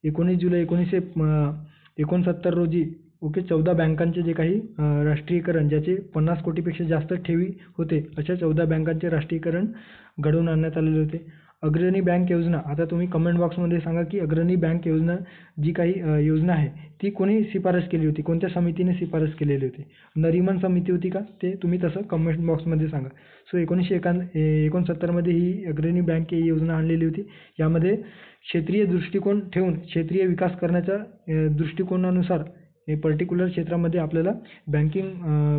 19 जुलै 1969 रोजी, ओके, 14 बँकांचे जे काही राष्ट्रीयकरण, ज्याचे 50 कोटीपेक्षा जास्त ठेवी होते, अशा 14 बँकांचे राष्ट्रीयकरण घडवून आणण्यात आलेले होते. अग्रणी बँक योजना, आता तुम्ही कमेंट बॉक्समध्ये सांगा की अग्रणी बँक योजना जी काही योजना आहे ती कोणी शिफारस केली होती, कोणत्या समितीने शिफारस केलेली होती. नरीमन समिती होती का, ते तुम्ही तसं कमेंट बॉक्समध्ये सांगा. सो 1969मध्ये ही अग्रणी बँक ही योजना आणलेली होती. यामध्ये क्षेत्रीय दृष्टिकोन ठेवून क्षेत्रीय विकास करण्याच्या दृष्टिकोनानुसार पर्टिक्युलर क्षेत्रामध्ये आपल्याला बँकिंग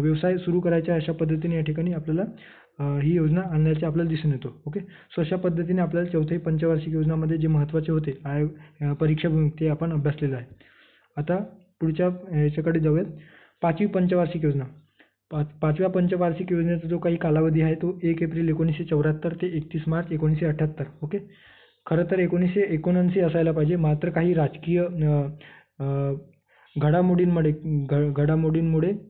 व्यवसाय सुरू करायचा, अशा पद्धतीने या ठिकाणी आपल्याला ही योजना आणण्याचे आपल्याला दिसून येतो. ओके, सो अशा पद्धतीने आपल्याला चौथी पंचवार्षिक योजनामध्ये जे महत्त्वाचे होते परीक्षा ते आपण अभ्यासलेलं आहे. आता पुढच्या याच्याकडे जाऊयात. 5वी पंचवार्षिक योजना. 5व्या पंचवार्षिक योजनेचा जो काही कालावधी आहे तो 1 एप्रिल 1974 ते 31 मार्च 1978. ओके, खरं तर 1979 असायला पाहिजे, मात्र काही राजकीय घडामोडींमुळे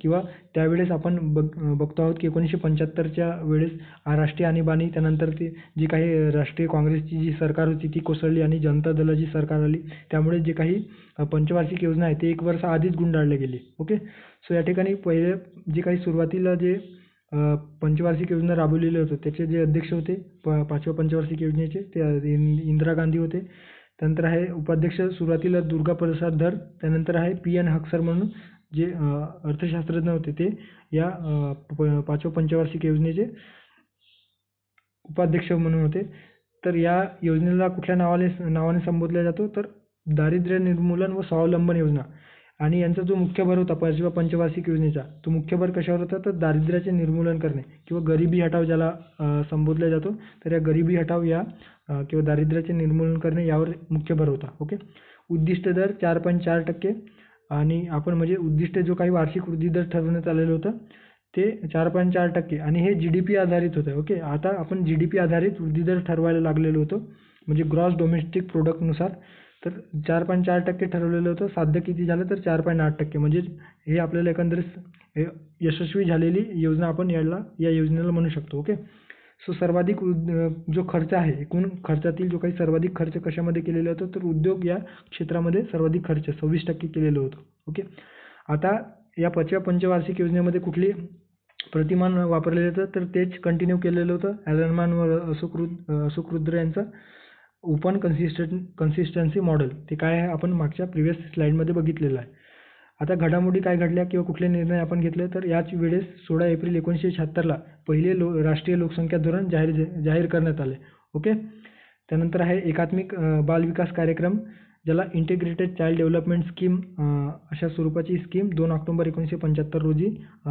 किंवा त्यावेळेस आपण बघतो आहोत की 1975च्या वेळेस राष्ट्रीय आणीबाणी, त्यानंतर ती जी काही राष्ट्रीय काँग्रेसची जी सरकार होती ती कोसळली आणि जनता दलाची सरकार आली. त्यामुळे जे काही पंचवार्षिक योजना आहे ते 1 वर्ष आधीच गुंडाळले गेली. ओके, सो या ठिकाणी पहिले जे काही सुरुवातीला जे पंचवार्षिक योजना राबवलेले होते त्याचे जे अध्यक्ष होते 5व्या पंचवार्षिक योजनेचे, ते इंदिरा गांधी होते. त्यानंतर आहे उपाध्यक्ष सुरुवातीला दुर्गा प्रसाद धर, त्यानंतर आहे PN हक्सर म्हणून जे अर्थशास्त्रज्ञ होते, ते या 5व्या पंचवार्षिक योजनेचे उपाध्यक्ष म्हणून होते. तर या योजनेला कुठल्या नावाने संबोधलं जातो, तर दारिद्र्य निर्मूलन व स्वावलंबन योजना. आणि यांचा जो मुख्य भर होता 5व्या पंचवार्षिक योजनेचा, तो मुख्य भर कशावर होता, तर दारिद्र्याचे निर्मूलन करणे किंवा गरिबी हटाव ज्याला संबोधलं जातो. तर या गरिबी हटाव या किंवा दारिद्र्याचे निर्मूलन करणे यावर मुख्य भर होता. ओके, उद्दिष्ट दर 4.4% आणि आपण म्हणजे उद्दिष्ट जो काही वार्षिक वृद्धी दर ठरवण्यात आलेलं होतं ते 4.4% आणि हे GDP आधारित होतं. ओके, आता आपण GDP आधारित वृद्धी दर ठरवायला लागलेलो होतो, म्हणजे ग्रॉस डोमेस्टिक प्रोडक्टनुसार. तर 4.4% ठरवलेलं होतं, साध्य किती झालं तर 4.8%. म्हणजे हे आपल्याला एकंदरीत यशस्वी झालेली योजना आपण या योजनेला म्हणू शकतो. ओके, सो सर्वाधिक जो खर्च आहे, एकूण खर्चातील जो काही सर्वाधिक खर्च कशामध्ये केलेला होता, तर उद्योग या क्षेत्रामध्ये सर्वाधिक खर्च 26% केलेलं होतं. ओके, आता या 5व्या पंचवार्षिक योजनेमध्ये कुठली प्रतिमान वापरलेलं होतं, तर तेच कंटिन्यू केलेलं होतं ॲलनमान व अशोक रुद्र यांचं ओपन कन्सिस्टन्सी मॉडेल. ते काय आहे आपण मागच्या प्रिव्हियस स्लाईडमध्ये बघितलेलं आहे. आता घडामोडी काय घडल्या किंवा कुठले निर्णय आपण घेतले, तर याच वेळेस 16 एप्रिल 1976ला पहिले राष्ट्रीय लोकसंख्या धोरण जाहीर करण्यात आले. ओके, त्यानंतर आहे एकात्मिक बाल विकास कार्यक्रम, ज्याला इंटिग्रेटेड चाइल्ड डेव्हलपमेंट स्कीम अशा स्वरूपाची स्कीम 2 ऑक्टोबर 1975 रोजी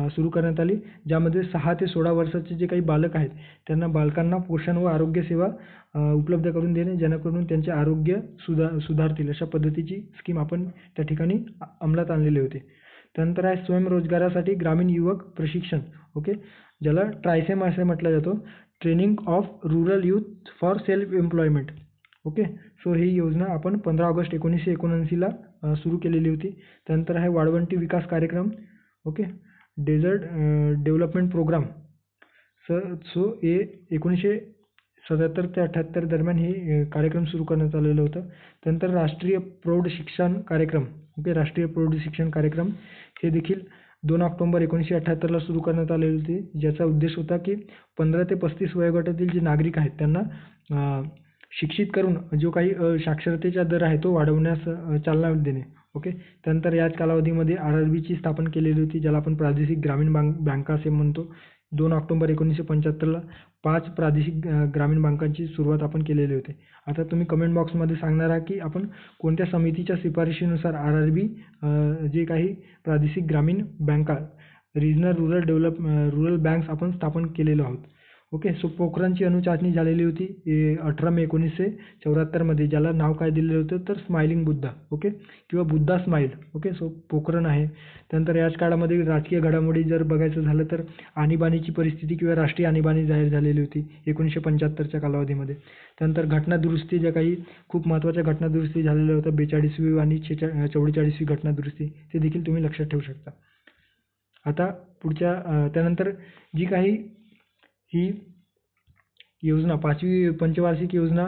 सुरू करण्यात आली, ज्यामध्ये 6 ते 16 वर्षाचे जे काही बालक आहेत त्यांना बालकांना पोषण व आरोग्य सेवा उपलब्ध करून देणे, जेणेकरून त्यांचे आरोग्य सुधारतील, अशा पद्धतीची स्कीम आपण त्या ठिकाणी अंमलात आणलेली होती. त्यानंतर आहे स्वयंरोजगारासाठी ग्रामीण युवक प्रशिक्षण. ओके, ज्याला ट्रायसेम असे म्हटलं जातो, training of rural youth for self employment. Okay, so ही योजना आपण 15 ऑगस्ट 1979ला सुरू केलेली होती. त्यानंतर आहे वाळवंटी विकास कार्यक्रम. Okay, desert development program. So हे 1977 ते 78 दरम्यान हे कार्यक्रम सुरू करण्यात आलेलं होतं. त्यानंतर राष्ट्रीय प्रौढ शिक्षण कार्यक्रम. ओके, राष्ट्रीय प्रौढ शिक्षण कार्यक्रम हे देखील 2 ऑक्टोबर 1978ला सुरू करण्यात आलेली होती, ज्याचा उद्देश होता की 15 ते 35 वयोगटातील जे नागरिक आहेत त्यांना शिक्षित करून जो काही साक्षरतेचा दर आहे तो वाढवण्यास चालना देणे. ओके, त्यानंतर याच कालावधीमध्ये RRBची स्थापना केलेली होती, ज्याला आपण प्रादेशिक ग्रामीण बँका असे म्हणतो. 2 ऑक्टोबर 1975ला 5 प्रादेशिक ग्रामीण बँकांची सुरुवात आपण केलेली होती. आता तुम्ही कमेंट बॉक्समध्ये सांगणार आहात की आपण कोणत्या समितीच्या शिफारशीनुसार RRB जे काही प्रादेशिक ग्रामीण बँका, रिजनल रुरल बँक्स आपण स्थापन केलेलो आहोत. ओके. सो पोखरणची अणुचाचणी झालेली होती 18 मे 1974 ज्याला नाव काय दिलेलं होतं तर स्माइलिंग बुद्धा. ओके, किंवा Buddha smile. Okay. So Pokhran आहे. त्यानंतर याच काळामध्ये राजकीय घडामोडी जर बघायचं झालं तर आणीबाणीची परिस्थिती किंवा राष्ट्रीय आणीबाणी जाहीर झालेली होती 1975च्या कालावधीमध्ये. त्यानंतर घटनादुरुस्ती ज्या काही खूप महत्त्वाच्या घटनादुरुस्ती झालेल्या होत्या 42वी आणि 44वी घटनादुरुस्ती, ते देखील तुम्ही लक्षात ठेवू शकता. आता पुढच्या त्यानंतर जी काही ही योजना 5वी पंचवार्षिक योजना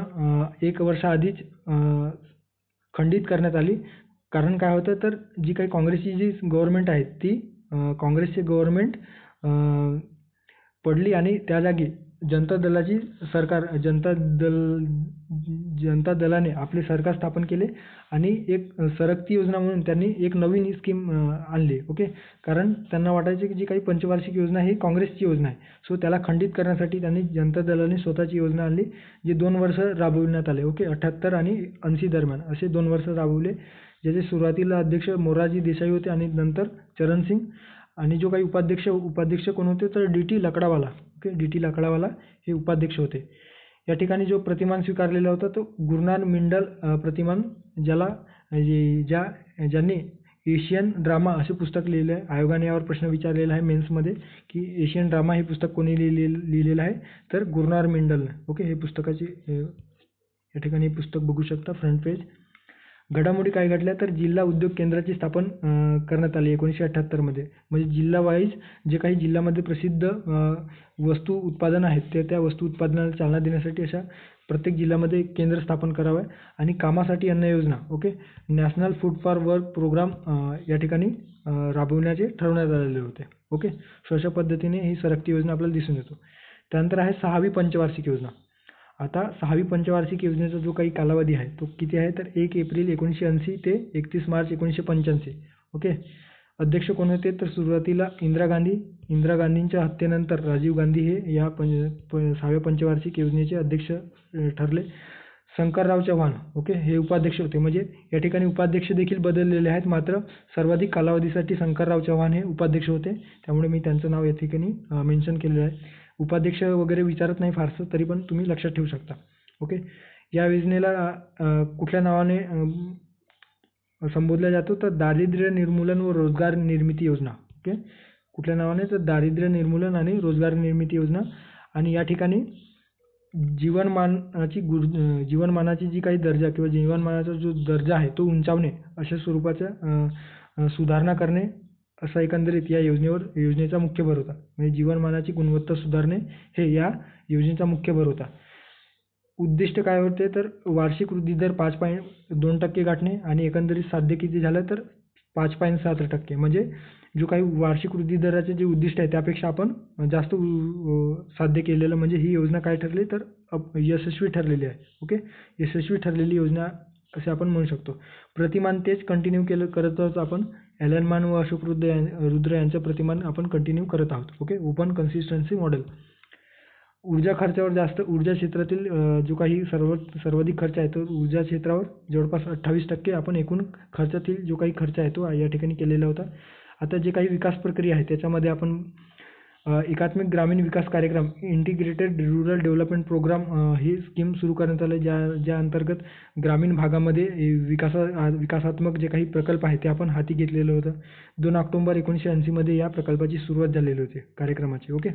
1 वर्षाआधीच खंडित करण्यात आली. कारण काय होतं तर जी काही काँग्रेसची जी गव्हर्नमेंट आहे ती काँग्रेसची गव्हर्नमेंट पडली आणि त्या जागी जनता दलाची सरकार जनता दलाने आपले सरकार स्थापन केले आणि एक सरकती योजना म्हणून त्यांनी एक नवीन स्कीम आणली. ओके. कारण त्यांना वाटायचे की जी काही पंचवार्षिक योजना ही काँग्रेसची योजना आहे. सो त्याला खंडित करण्यासाठी त्यांनी जनता दलाने स्वतःची योजना आणली जी 2 वर्ष राबविण्यात आले. ओके. 78 आणि 80 दरम्यान असे 2 वर्ष राबवले, ज्याचे सुरुवातीला अध्यक्ष मोरारजी देसाई होते आणि नंतर चरणसिंग आणि जो काही उपाध्यक्ष कोण होते तर DT. Lakdawala. Okay. DT. Lakdawala हे उपाध्यक्ष होते. या ठिकाणी जो प्रतिमान स्वीकारलेला होता तो गुरुनानक मिंडल प्रतिमान, ज्यांनी एशियन ड्रामा असे पुस्तक लिहिले आहे. आयोगाने यावर प्रश्न विचारलेला आहे मेन्समध्ये की एशियन ड्रामा हे पुस्तक कोणी लिहिलेलं आहे तर गुरुनानक मिंडलने. ओके. हे पुस्तकाची या ठिकाणी पुस्तक बघू शकता फ्रंट पेज. घडामोडी काय घडल्या तर जिल्हा उद्योग केंद्राची स्थापना करण्यात आली 1978 म्हणजे जिल्हा वाईज जे काही जिल्ह्यामध्ये प्रसिद्ध वस्तू उत्पादन आहेत त्या वस्तू उत्पादनाला चालना देण्यासाठी अशा प्रत्येक जिल्ह्यामध्ये केंद्र स्थापन करावं आणि कामासाठी अन्न योजना. Okay. National food for work program या ठिकाणी राबवण्याचे ठरवण्यात आलेले होते. ओके. सो अशा पद्धतीने ही सरकती योजना आपल्याला दिसून येतो. त्यानंतर आहे 6वी पंचवार्षिक योजना. आता 6वी पंचवार्षिक योजनेचा जो काही कालावधी आहे तो किती आहे तर 1 एप्रिल 1980 ते 31 मार्च 1985. ओके. अध्यक्ष कोण होते तर सुरुवातीला इंदिरा गांधींच्या हत्येनंतर राजीव गांधी हे या 6व्या पंचवार्षिक योजनेचे अध्यक्ष ठरले. शंकरराव चव्हाण ओके हे उपाध्यक्ष होते. म्हणजे या ठिकाणी उपाध्यक्ष देखील बदललेले आहेत, मात्र सर्वाधिक कालावधीसाठी शंकरराव चव्हाण हे उपाध्यक्ष होते, त्यामुळे मी त्यांचं नाव या ठिकाणी मेन्शन केलेलं आहे. उपाध्यक्ष वगैरे विचारत नाही फारसं, तरी पण तुम्ही लक्षात ठेवू शकता. ओके. या योजनेला कुठल्या नावाने संबोधल्या जातो तर दारिद्र्य निर्मूलन व रोजगार निर्मिती योजना. ओके. कुठल्या नावाने तर दारिद्र्य निर्मूलन आणि रोजगार निर्मिती योजना. आणि या ठिकाणी जीवनमानाची जी काही दर्जा किंवा जीवनमानाचा जो दर्जा आहे तो उंचावणे अशा स्वरूपाच्या सुधारणा करणे असा एकंदरीत या योजनेचा मुख्य भर होता. म्हणजे जीवनमानाची गुणवत्ता सुधारणे हे या योजनेचा मुख्य भर होता. उद्दिष्ट काय होते तर वार्षिक वृद्धी दर 5.2% गाठणे आणि एकंदरीत साध्य किती झालं तर 5.7%. म्हणजे जो काही वार्षिक वृद्धी दराचे जे उद्दिष्ट आहे त्यापेक्षा आपण जास्त साध्य केलेलं, म्हणजे ही योजना काय ठरली तर यशस्वी ठरलेली आहे. ओके. यशस्वी ठरलेली योजना असे आपण म्हणू शकतो. प्रतिमान तेच कंटिन्यू करत आहोत आपण. ॲलन मान व अशोक रुद्र यांचं प्रतिमान आपण कंटिन्यू करत आहोत. ओके. Open consistency model. ऊर्जा खर्चावर जास्त, ऊर्जा क्षेत्रातील जो काही सर्वाधिक खर्च आहे तो ऊर्जा क्षेत्रावर जवळपास 28% आपण एकूण खर्चातील जो काही खर्च आहे तो या ठिकाणी केलेला होता. आता जे काही विकास प्रक्रिया आहे त्याच्यामध्ये आपण एकात्मिक ग्रामीण विकास कार्यक्रम इंटिग्रेटेड रुरल डेव्हलपमेंट प्रोग्राम ही स्कीम सुरू करण्यात आली, ज्या अंतर्गत ग्रामीण भागामध्ये विकासात्मक जे काही प्रकल्प आहेत ते आपण हाती घेतलेलं होतं. 2 ऑक्टोबर 1980 या प्रकल्पाची सुरुवात झालेली होती कार्यक्रमाची. ओके.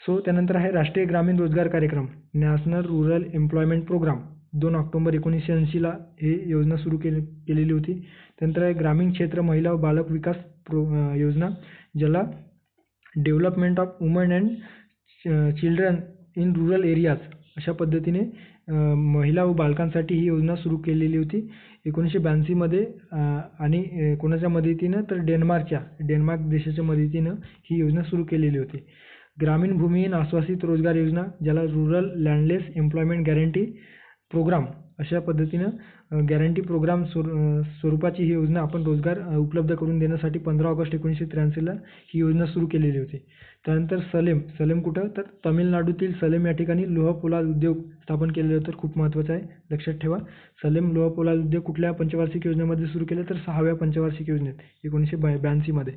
सो त्यानंतर आहे राष्ट्रीय ग्रामीण रोजगार कार्यक्रम नॅशनल रुरल एम्प्लॉयमेंट प्रोग्राम. 2 ऑक्टोबर 1980 हे योजना सुरू केलेली होती. त्यानंतर आहे ग्रामीण क्षेत्र महिला व बालक विकास योजना, ज्याला development of woman and children in rural areas अशा पद्धतीने महिला व बालकांसाठी ही योजना सुरू केलेली होती 1982 आणि कोणाच्या मदतीनं तर डेन्मार्क देशाच्या मदतीनं ही योजना सुरू केलेली होती. ग्रामीण भूमिहीन आश्वासित रोजगार योजना, ज्याला रुरल लँडलेस एम्प्लॉयमेंट गॅरंटी प्रोग्राम अशा पद्धतीनं गॅरंटी प्रोग्राम स्वरूपाची ही योजना आपण रोजगार उपलब्ध करून देण्यासाठी 15 ऑगस्ट 1983ला ही योजना सुरू केलेली होती. त्यानंतर सलेम कुठं तर तमिळनाडूतील सलेम या ठिकाणी लोह पोलाद उद्योग स्थापन केलेलं होतं. खूप महत्त्वाचं आहे, लक्षात ठेवा. सलेम लोह पोलाद उद्योग कुठल्या पंचवार्षिक योजनेमध्ये सुरू केले तर 6व्या पंचवार्षिक योजनेत 1982 मध्ये.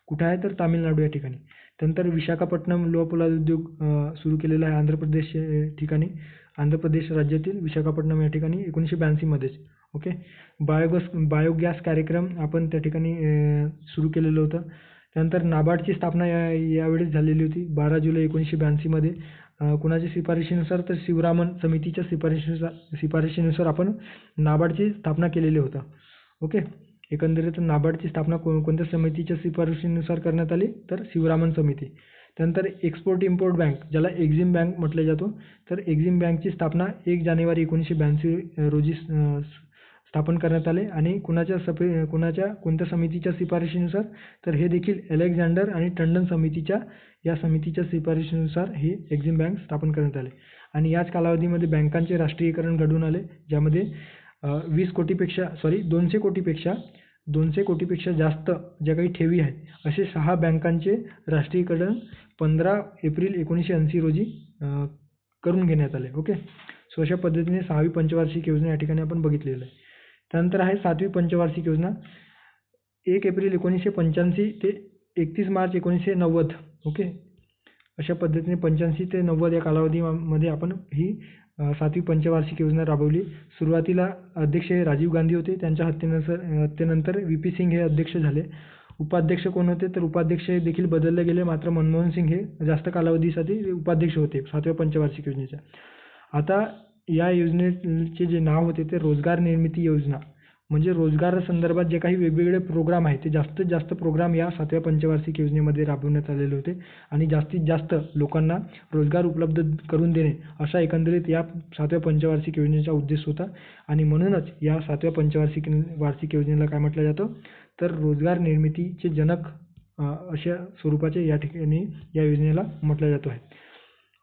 कुठं आहे तर तामिळनाडू या ठिकाणी. त्यानंतर विशाखापट्टणम लोह पोलाद उद्योग सुरू केलेला आहे आंध्र प्रदेश ठिकाणी, आंध्र प्रदेश राज्यातील विशाखापट्टणम या ठिकाणी 1982 मध्येच. ओके. बायोगॅस कार्यक्रम आपण त्या ठिकाणी सुरू केलेलं होतं. त्यानंतर नाबार्डची स्थापना यावेळेस झालेली होती 12 जुलै 1982 मध्ये. कुणाच्या शिफारशीनुसार तर शिवरामन समितीच्या शिफारशीनुसार आपण नाबार्डची स्थापना केलेली होतं. ओके. एकंदरीत नाबार्डची स्थापना कोणत्या समितीच्या शिफारशीनुसार करण्यात आली तर शिवरामन समिती. त्यानंतर एक्सपोर्ट इम्पोर्ट बँक, ज्याला एक्झिम बँक म्हटलं जातो, तर एक्झिम बँकची स्थापना 1 जानेवारी 1982 रोजी स्थापन करण्यात आले. आणि कोणत्या समितीच्या शिफारशीनुसार तर हे देखील अलेक्झांडर आणि टंडन समितीच्या शिफारशीनुसार ही एक्झिम बँक स्थापन करण्यात आले. आणि याच कालावधीमध्ये बँकांचे राष्ट्रीयकरण घडून आले, ज्यामध्ये 200 कोटीपेक्षा जास्त ज्या काही ठेवी आहेत असे 6 बँकांचे राष्ट्रीयकरण 15 एप्रिल 1980 रोजी करून घेण्यात आले. ओके. सो अशा पद्धतीने 6वी पंचवार्षिक योजना या ठिकाणी आपण बघितलेलं आहे. त्यानंतर आहे 7वी पंचवार्षिक योजना 1 एप्रिल 1985 ते 31 मार्च 1990. ओके. अशा पद्धतीने 85 ते 90 या कालावधीमध्ये आपण ही 7वी पंचवार्षिक योजना राबवली. सुरुवातीला अध्यक्ष हे राजीव गांधी होते. त्यांच्या हत्येनंतर VP सिंग हे अध्यक्ष झाले. उपाध्यक्ष कोण होते तर उपाध्यक्ष देखील बदलले गेले, मात्र मनमोहन सिंग हे जास्त कालावधीसाठी उपाध्यक्ष होते 7व्या पंचवार्षिक योजनेच्या. आता या योजनेचे जे नाव होते ते रोजगार निर्मिती योजना, म्हणजे रोजगारासंदर्भात जे काही वेगवेगळे प्रोग्राम आहेत ते जास्तीत जास्त प्रोग्राम या 7व्या पंचवार्षिक योजनेमध्ये राबवण्यात आलेले होते. आणि जास्तीत जास्त लोकांना रोजगार उपलब्ध करून देणे असा एकंदरीत या 7व्या पंचवार्षिक योजनेचा उद्देश होता. आणि म्हणूनच या 7व्या पंचवार्षिक योजनेला काय म्हटलं जातं तर रोजगार निर्मितीचे जनक अशा स्वरूपाचे या ठिकाणी या योजनेला म्हटलं जातो आहे.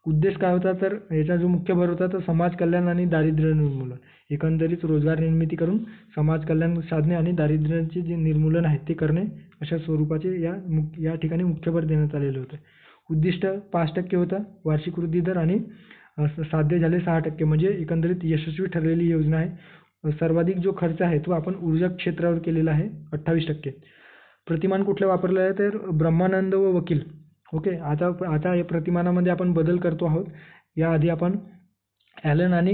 उद्देश काय होता तर याचा जो मुख्य भर होता तो समाज कल्याण आणि दारिद्र्य निर्मूलन. एकंदरीत रोजगार निर्मिती करून समाज कल्याण साधणे आणि दारिद्र्याचे जे निर्मूलन आहे ते करणे अशा स्वरूपाचे या ठिकाणी मुख्य भर देण्यात आलेले होते. उद्दिष्ट 5% होता वार्षिक वृद्धी दर आणि साध्य झाले 6%, म्हणजे एकंदरीत यशस्वी ठरलेली योजना आहे. सर्वाधिक जो खर्च आहे तो आपण ऊर्जा क्षेत्रावर केलेला आहे 28%. प्रतिमान कुठलं वापरलं आहे तर ब्रह्मानंद व वकील. ओके. आता या प्रतिमानामध्ये आपण बदल करतो आहोत. याआधी आपण ॲलन आणि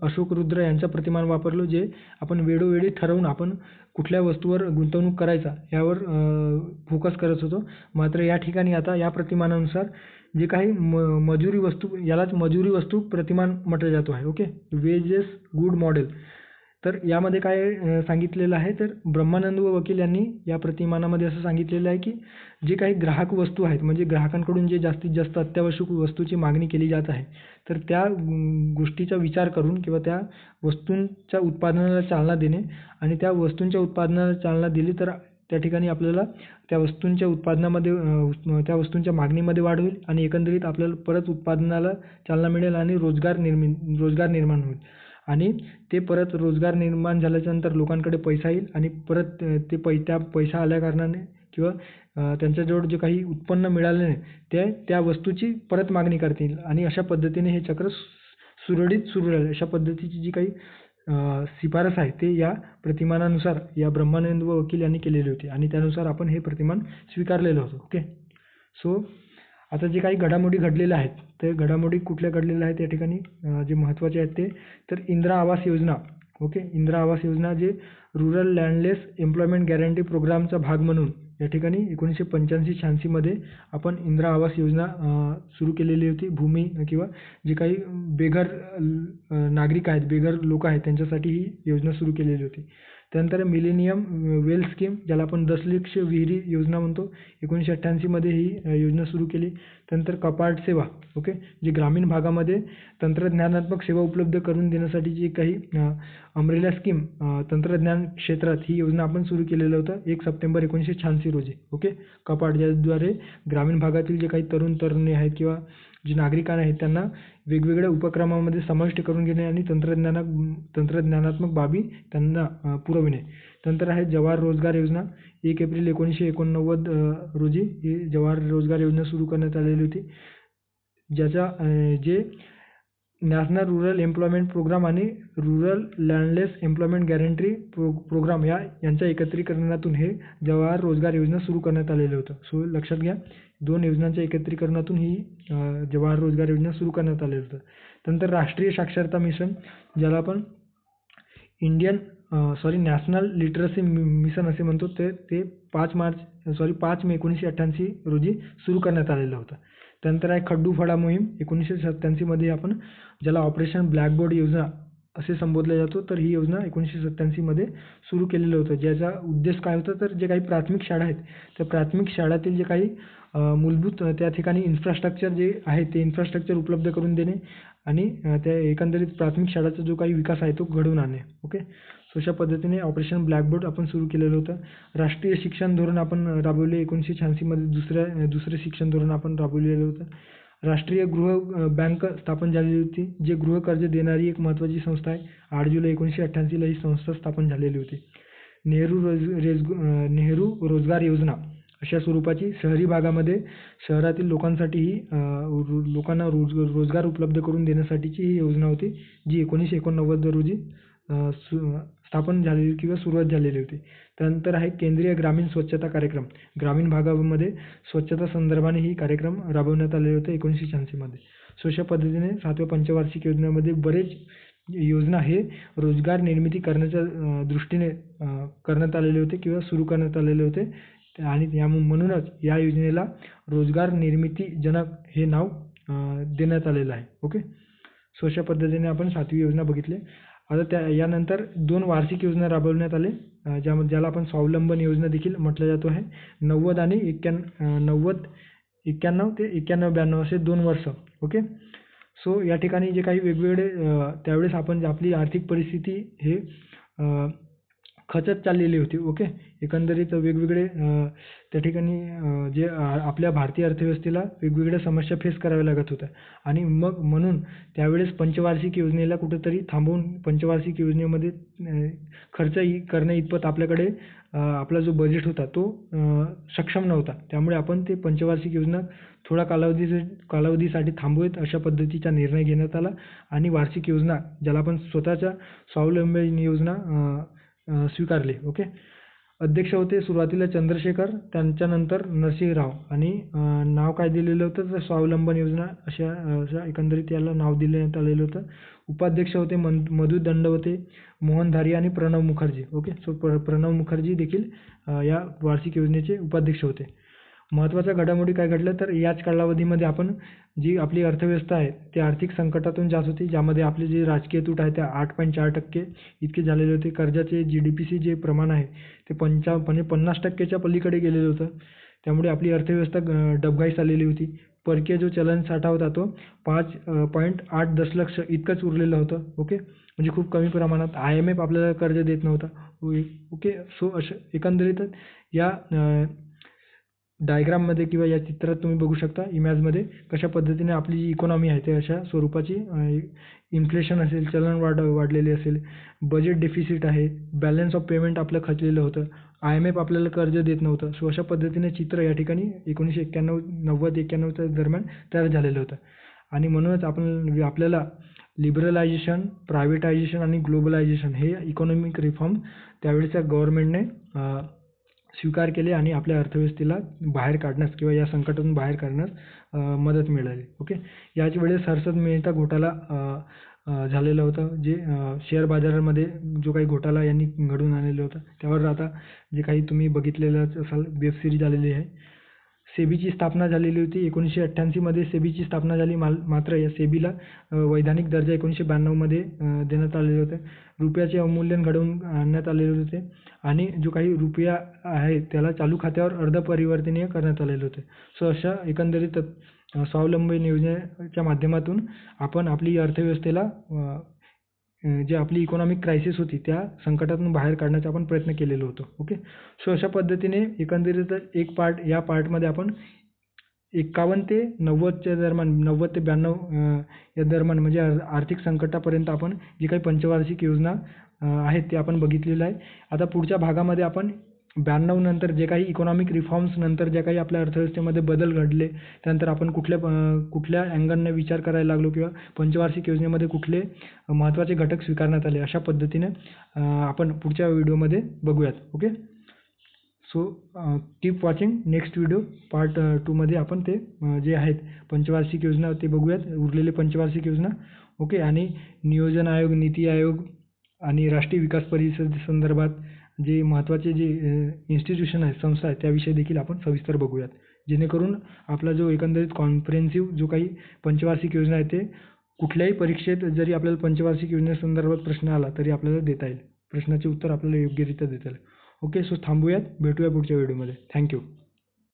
अशोक रुद्र यांचं प्रतिमान वापरलो, जे आपण वेळोवेळी ठरवून आपण कुठल्या वस्तूवर गुंतवणूक करायचा यावर फोकस करत होतो. मात्र या ठिकाणी आता या प्रतिमानानुसार जे काही मजुरी वस्तू, यालाच मजुरी वस्तू प्रतिमान म्हटलं जातो आहे. ओके. Wedges good model. तर यामध्ये काय सांगितलेलं आहे तर ब्रह्मानंद व वकील यांनी या प्रतिमानामध्ये असं सांगितलेलं आहे की जे काही ग्राहक वस्तू आहेत, म्हणजे ग्राहकांकडून जे जास्तीत जास्त अत्यावश्यक वस्तूची मागणी केली जात आहे, तर त्या गोष्टीचा विचार करून किंवा त्या वस्तूंच्या उत्पादनाला चालना देणे आणि त्या वस्तूंच्या उत्पादनाला चालना दिली तर त्या ठिकाणी आपल्याला त्या वस्तूंच्या उत्पादनामध्ये त्या वस्तूंच्या मागणीमध्ये वाढ होईल आणि एकंदरीत आपल्याला परत उत्पादनाला चालना मिळेल आणि रोजगार निर्माण होईल. आणि ते परत रोजगार निर्माण झाल्याच्यानंतर लोकांकडे पैसा येईल आणि परत त्या पैसा आल्या कारणाने किंवा त्यांच्याजवळ जे काही उत्पन्न मिळाल्याने ते त्या वस्तूची परत मागणी करतील आणि अशा पद्धतीने हे चक्र सुरळीत सुरू राहील. अशा पद्धतीची जी काही शिफारस आहे ते या प्रतिमानानुसार या ब्रह्मानंद व वकील यांनी केलेली होती आणि त्यानुसार आपण हे प्रतिमान स्वीकारलेलं होतं. ओके. सो आता जे काही घडामोडी घडलेल्या आहेत ते घडामोडी कुठल्या घडलेल्या आहेत या ठिकाणी जे महत्त्वाचे आहेत ते तर इंदिरा आवास योजना. ओके. इंदिरा आवास योजना जे रुरल लँडलेस एम्प्लॉयमेंट गॅरंटी प्रोग्रामचा भाग म्हणून या ठिकाणी 1985-86 मध्ये आपण इंदिरा आवास योजना सुरू केलेली होती. भूमी किंवा जे काही बेघर नागरिक आहेत, बेघर लोक आहेत त्यांच्यासाठी ही योजना सुरू केलेली होती. त्यानंतर मिलेनियम वेल स्कीम, ज्याला आपण 10 लाख विहिरी योजना म्हणतो, 1988 मध्ये ही योजना सुरू केली. त्यानंतर कपाट सेवा. ओके. जे ग्रामीण भागामध्ये तंत्रज्ञानात्मक सेवा उपलब्ध करून देण्यासाठी जी काही अमरेला स्कीम तंत्रज्ञान क्षेत्रात ही योजना आपण सुरू केलेलं होतं 1 सप्टेंबर 1986 रोजी. ओके. कपाट, ज्याद्वारे ग्रामीण भागातील जे काही तरुण तरुणी आहेत किंवा जे नागरिक आहेत त्यांना वेगवेगळ्या उपक्रमामध्ये समाविष्ट करून घेणे आणि तंत्रज्ञानात्मक बाबी त्यांना पुरविणे. त्यानंतर आहे जवाहर रोजगार योजना. 1 एप्रिल 1989 रोजी ही जवाहर रोजगार योजना सुरू करण्यात आलेली होती, जे नॅशनल रुरल एम्प्लॉयमेंट प्रोग्राम आणि रुरल लँडलेस एम्प्लॉयमेंट गॅरंटी प्रोग्राम यांच्या एकत्रीकरणातून हे जवाहर रोजगार योजना सुरू करण्यात आलेलं होतं. सो लक्षात घ्या, 2 योजनांच्या एकत्रीकरणातून ही जवाहर रोजगार योजना सुरू करण्यात आलेलं होतं. त्यानंतर राष्ट्रीय साक्षरता मिशन, ज्याला आपण नॅशनल लिटरसी मिशन असे म्हणतो, ते 5 मे 1988 रोजी सुरू करण्यात आलेलं होतं. त्यानंतर आहे खड्डू फळा मोहीम 1987 मध्ये, आपण ज्याला ऑपरेशन ब्लॅकबोर्ड योजना असे संबोधले जातो. तर ही योजना 1987 मध्ये सुरू केलेलं होतं, ज्याचा उद्देश काय होता, तर जे काही प्राथमिक शाळा आहेत त्या प्राथमिक शाळातील जे काही मूलभूत त्या ठिकाणी इन्फ्रास्ट्रक्चर जे आहे ते इन्फ्रास्ट्रक्चर उपलब्ध करून देणे आणि त्या एकंदरीत प्राथमिक शाळाचा जो काही विकास आहे तो घडवून आणणे. ओके, सो अशा पद्धतीने ऑपरेशन ब्लॅकबोर्ड आपण सुरू केलेलं होतं. राष्ट्रीय शिक्षण धोरण आपण राबवले 1986 मध्ये, दुसरे शिक्षण धोरण आपण राबवलेलं होतं. राष्ट्रीय गृह बँक स्थापन झालेली होती, जे गृह कर्ज देणारी एक महत्त्वाची संस्था आहे. 8 जुलै 1988 ही संस्था स्थापन झालेली होती. नेहरू रोजगार योजना अशा स्वरूपाची शहरी भागामध्ये शहरातील लोकांसाठीही लोकांना रोजगार उपलब्ध करून देण्यासाठीची ही योजना होती, जी 1989 रोजी स्थापन झालेली किंवा सुरुवात झालेली होती. त्यानंतर आहे केंद्रीय ग्रामीण स्वच्छता कार्यक्रम. ग्रामीण भागामध्ये स्वच्छता संदर्भाने ही कार्यक्रम राबवण्यात आलेले होते 1986 मध्ये. सो अशा पद्धतीने 7व्या पंचवार्षिक योजनेमध्ये बरेच योजना हे रोजगार निर्मिती करण्याच्या दृष्टीने करण्यात आलेले होते किंवा सुरू करण्यात आलेले होते, आणि म्हणूनच या योजनेला रोजगार निर्मिती जनक हे नाव देण्यात आलेलं आहे. ओके, सो अशा पद्धतीने आपण 7वी योजना बघितली. आता यानंतर 2 वार्षिक योजना राबवण्यात आले, ज्याला आपण स्वावलंबन योजना देखील म्हटलं जातो आहे. 91 आणि 91 ते 91-92 असे 2 वर्ष. ओके, सो या ठिकाणी जे काही वेगवेगळे त्यावेळेस आपण आपली आर्थिक परिस्थिती हे खचत चाललेली होती. ओके, एकंदरीत वेगवेगळे त्या ठिकाणी जे आपल्या भारतीय अर्थव्यवस्थेला वेगवेगळ्या समस्या फेस कराव्या लागत होत्या, आणि म्हणून त्यावेळेस पंचवार्षिक योजनेला कुठेतरी थांबवून पंचवार्षिक योजनेमध्ये खर्च करण्या इतपत आपल्याकडे आपला जो बजेट होता तो सक्षम नव्हता. त्यामुळे आपण ते पंचवार्षिक योजना थोडा कालावधीसाठी थांबवूयात अशा पद्धतीचा निर्णय घेण्यात आला, आणि वार्षिक योजना ज्याला आपण स्वतःच्या स्वावलंबन योजना स्वीकारली. ओके, अध्यक्ष होते सुरुवातीला चंद्रशेखर, त्यांच्यानंतर नरसिंह राव, आणि नाव काय दिलेलं होतं तर स्वावलंबन योजना अशा एकंदरीत याला नाव देण्यात आलेलं होतं. उपाध्यक्ष होते मधु दंडवते, मोहन धारिया आणि प्रणव मुखर्जी. ओके, सो प्रणव मुखर्जी देखील या वार्षिक योजनेचे उपाध्यक्ष होते. महत्त्वाच्या घडामोडी काय घडल्या तर याच कालावधीमध्ये आपण जी आपली अर्थव्यवस्था आहे ते आर्थिक संकटातून जात होती, ज्यामध्ये आपले जे राजकीय तूट आहे ते 8.4% इतके झालेले होते. कर्जाचे GDPC जे प्रमाण आहे ते 50% पलीकडे गेलेलं होतं. त्यामुळे आपली अर्थव्यवस्था डबघाईस आलेली होती. परकीय जो चलन साठा होता तो 5.8 दशलक्ष इतकंच उरलेलं होतं. ओके, म्हणजे खूप कमी प्रमाणात. IMF आपल्याला कर्ज देत नव्हता. ओके, सो एकंदरीत या डायग्राममध्ये किंवा या चित्रात तुम्ही बघू शकता इमेजमध्ये कशा पद्धतीने आपली जी इकॉनॉमी आहे ते अशा स्वरूपाची इन्फ्लेशन असेल, चलन वाढलेले असेल, बजेट डेफिसिट आहे, बॅलन्स ऑफ पेमेंट आपलं खचलेलं होतं, IMF आपल्याला कर्ज देत नव्हतं. सो अशा पद्धतीने चित्र या ठिकाणी 1990-91 दरम्यान तयार झालेलं होतं. आणि म्हणूनच आपल्याला लिबरलायझेशन, प्रायव्हेटायझेशन आणि ग्लोबलायझेशन हे इकॉनॉमिक रिफॉर्म त्यावेळेच्या गव्हर्नमेंटने स्वीकार केले आणि आपल्या अर्थव्यवस्थेला बाहेर काढण्यास किंवा या संकटातून बाहेर काढण्यास मदत मिळाली. ओके, याच वेळेस हर्षद मेहता घोटाळा झालेला होता, जे शेअर बाजारामध्ये जो काही घोटाळा यांनी घडवून आणलेला होता, त्यावर आता जे काही तुम्ही बघितलेलंच असाल वेब सिरीज आलेली आहे. सेबीची स्थापना झालेली होती 1988 मध्ये सेबीची स्थापना झाली, मात्र या सेबीला वैधानिक दर्जा 1992 मध्ये देण्यात आलेले होते. रुपयाचे अवमूल्यन घडवून आणण्यात आलेले होते, आणि जो काही रुपया आहे त्याला चालू खात्यावर अर्धपरिवर्तनीय करण्यात आलेले होते. सो अशा एकंदरीत स्वावलंबन योजनेच्या माध्यमातून आपण आपली अर्थव्यवस्थेला जे आपली इकॉनॉमिक क्रायसिस होती त्या संकटातून बाहेर काढण्याचा आपण प्रयत्न केलेलो होतो. ओके, सो अशा पद्धतीने एकंदरीत एक पार्ट या पार्टमध्ये आपण 51 ते 90च्या दरम्यान 90 ते 92 या दरम्यान म्हणजे आर्थिक संकटापर्यंत आपण जी काही पंचवार्षिक योजना आहेत ते आपण बघितलेलं आहे. आता पुढच्या भागामध्ये आपण 92 नंतर जे काही इकॉनॉमिक रिफॉर्म्स नंतर जे काही आपल्या अर्थव्यवस्थेमध्ये बदल घडले, त्यानंतर आपण कुठल्या अँगलने विचार करायला लागलो किंवा पंचवार्षिक योजनेमध्ये कुठले महत्त्वाचे घटक स्वीकारण्यात आले, अशा पद्धतीने आपण पुढच्या व्हिडिओमध्ये बघूयात. Okay. So keep watching. Next video part 2 मध्ये आपण ते जे आहेत पंचवार्षिक योजना ते बघूयात, उरलेले पंचवार्षिक योजना. ओके. आणि नियोजन आयोग, नीती आयोग आणि राष्ट्रीय विकास परिषद संदर्भात जे महत्त्वाचे जे इन्स्टिट्यूशन आहेत, संस्था आहेत, त्याविषयी देखील आपण सविस्तर बघूयात, जेणेकरून आपला जो एकंदरीत कॉम्प्रिहेन्सिव्ह जो काही पंचवार्षिक योजना आहे ते कुठल्याही परीक्षेत जरी आपल्याला पंचवार्षिक योजनेसंदर्भात प्रश्न आला तरी आपल्याला देता येईल, प्रश्नाचे उत्तर आपल्याला योग्यरित्या देता येईल. ओके. सो थांबूयात, भेटूया पुढच्या व्हिडिओमध्ये. थँक्यू.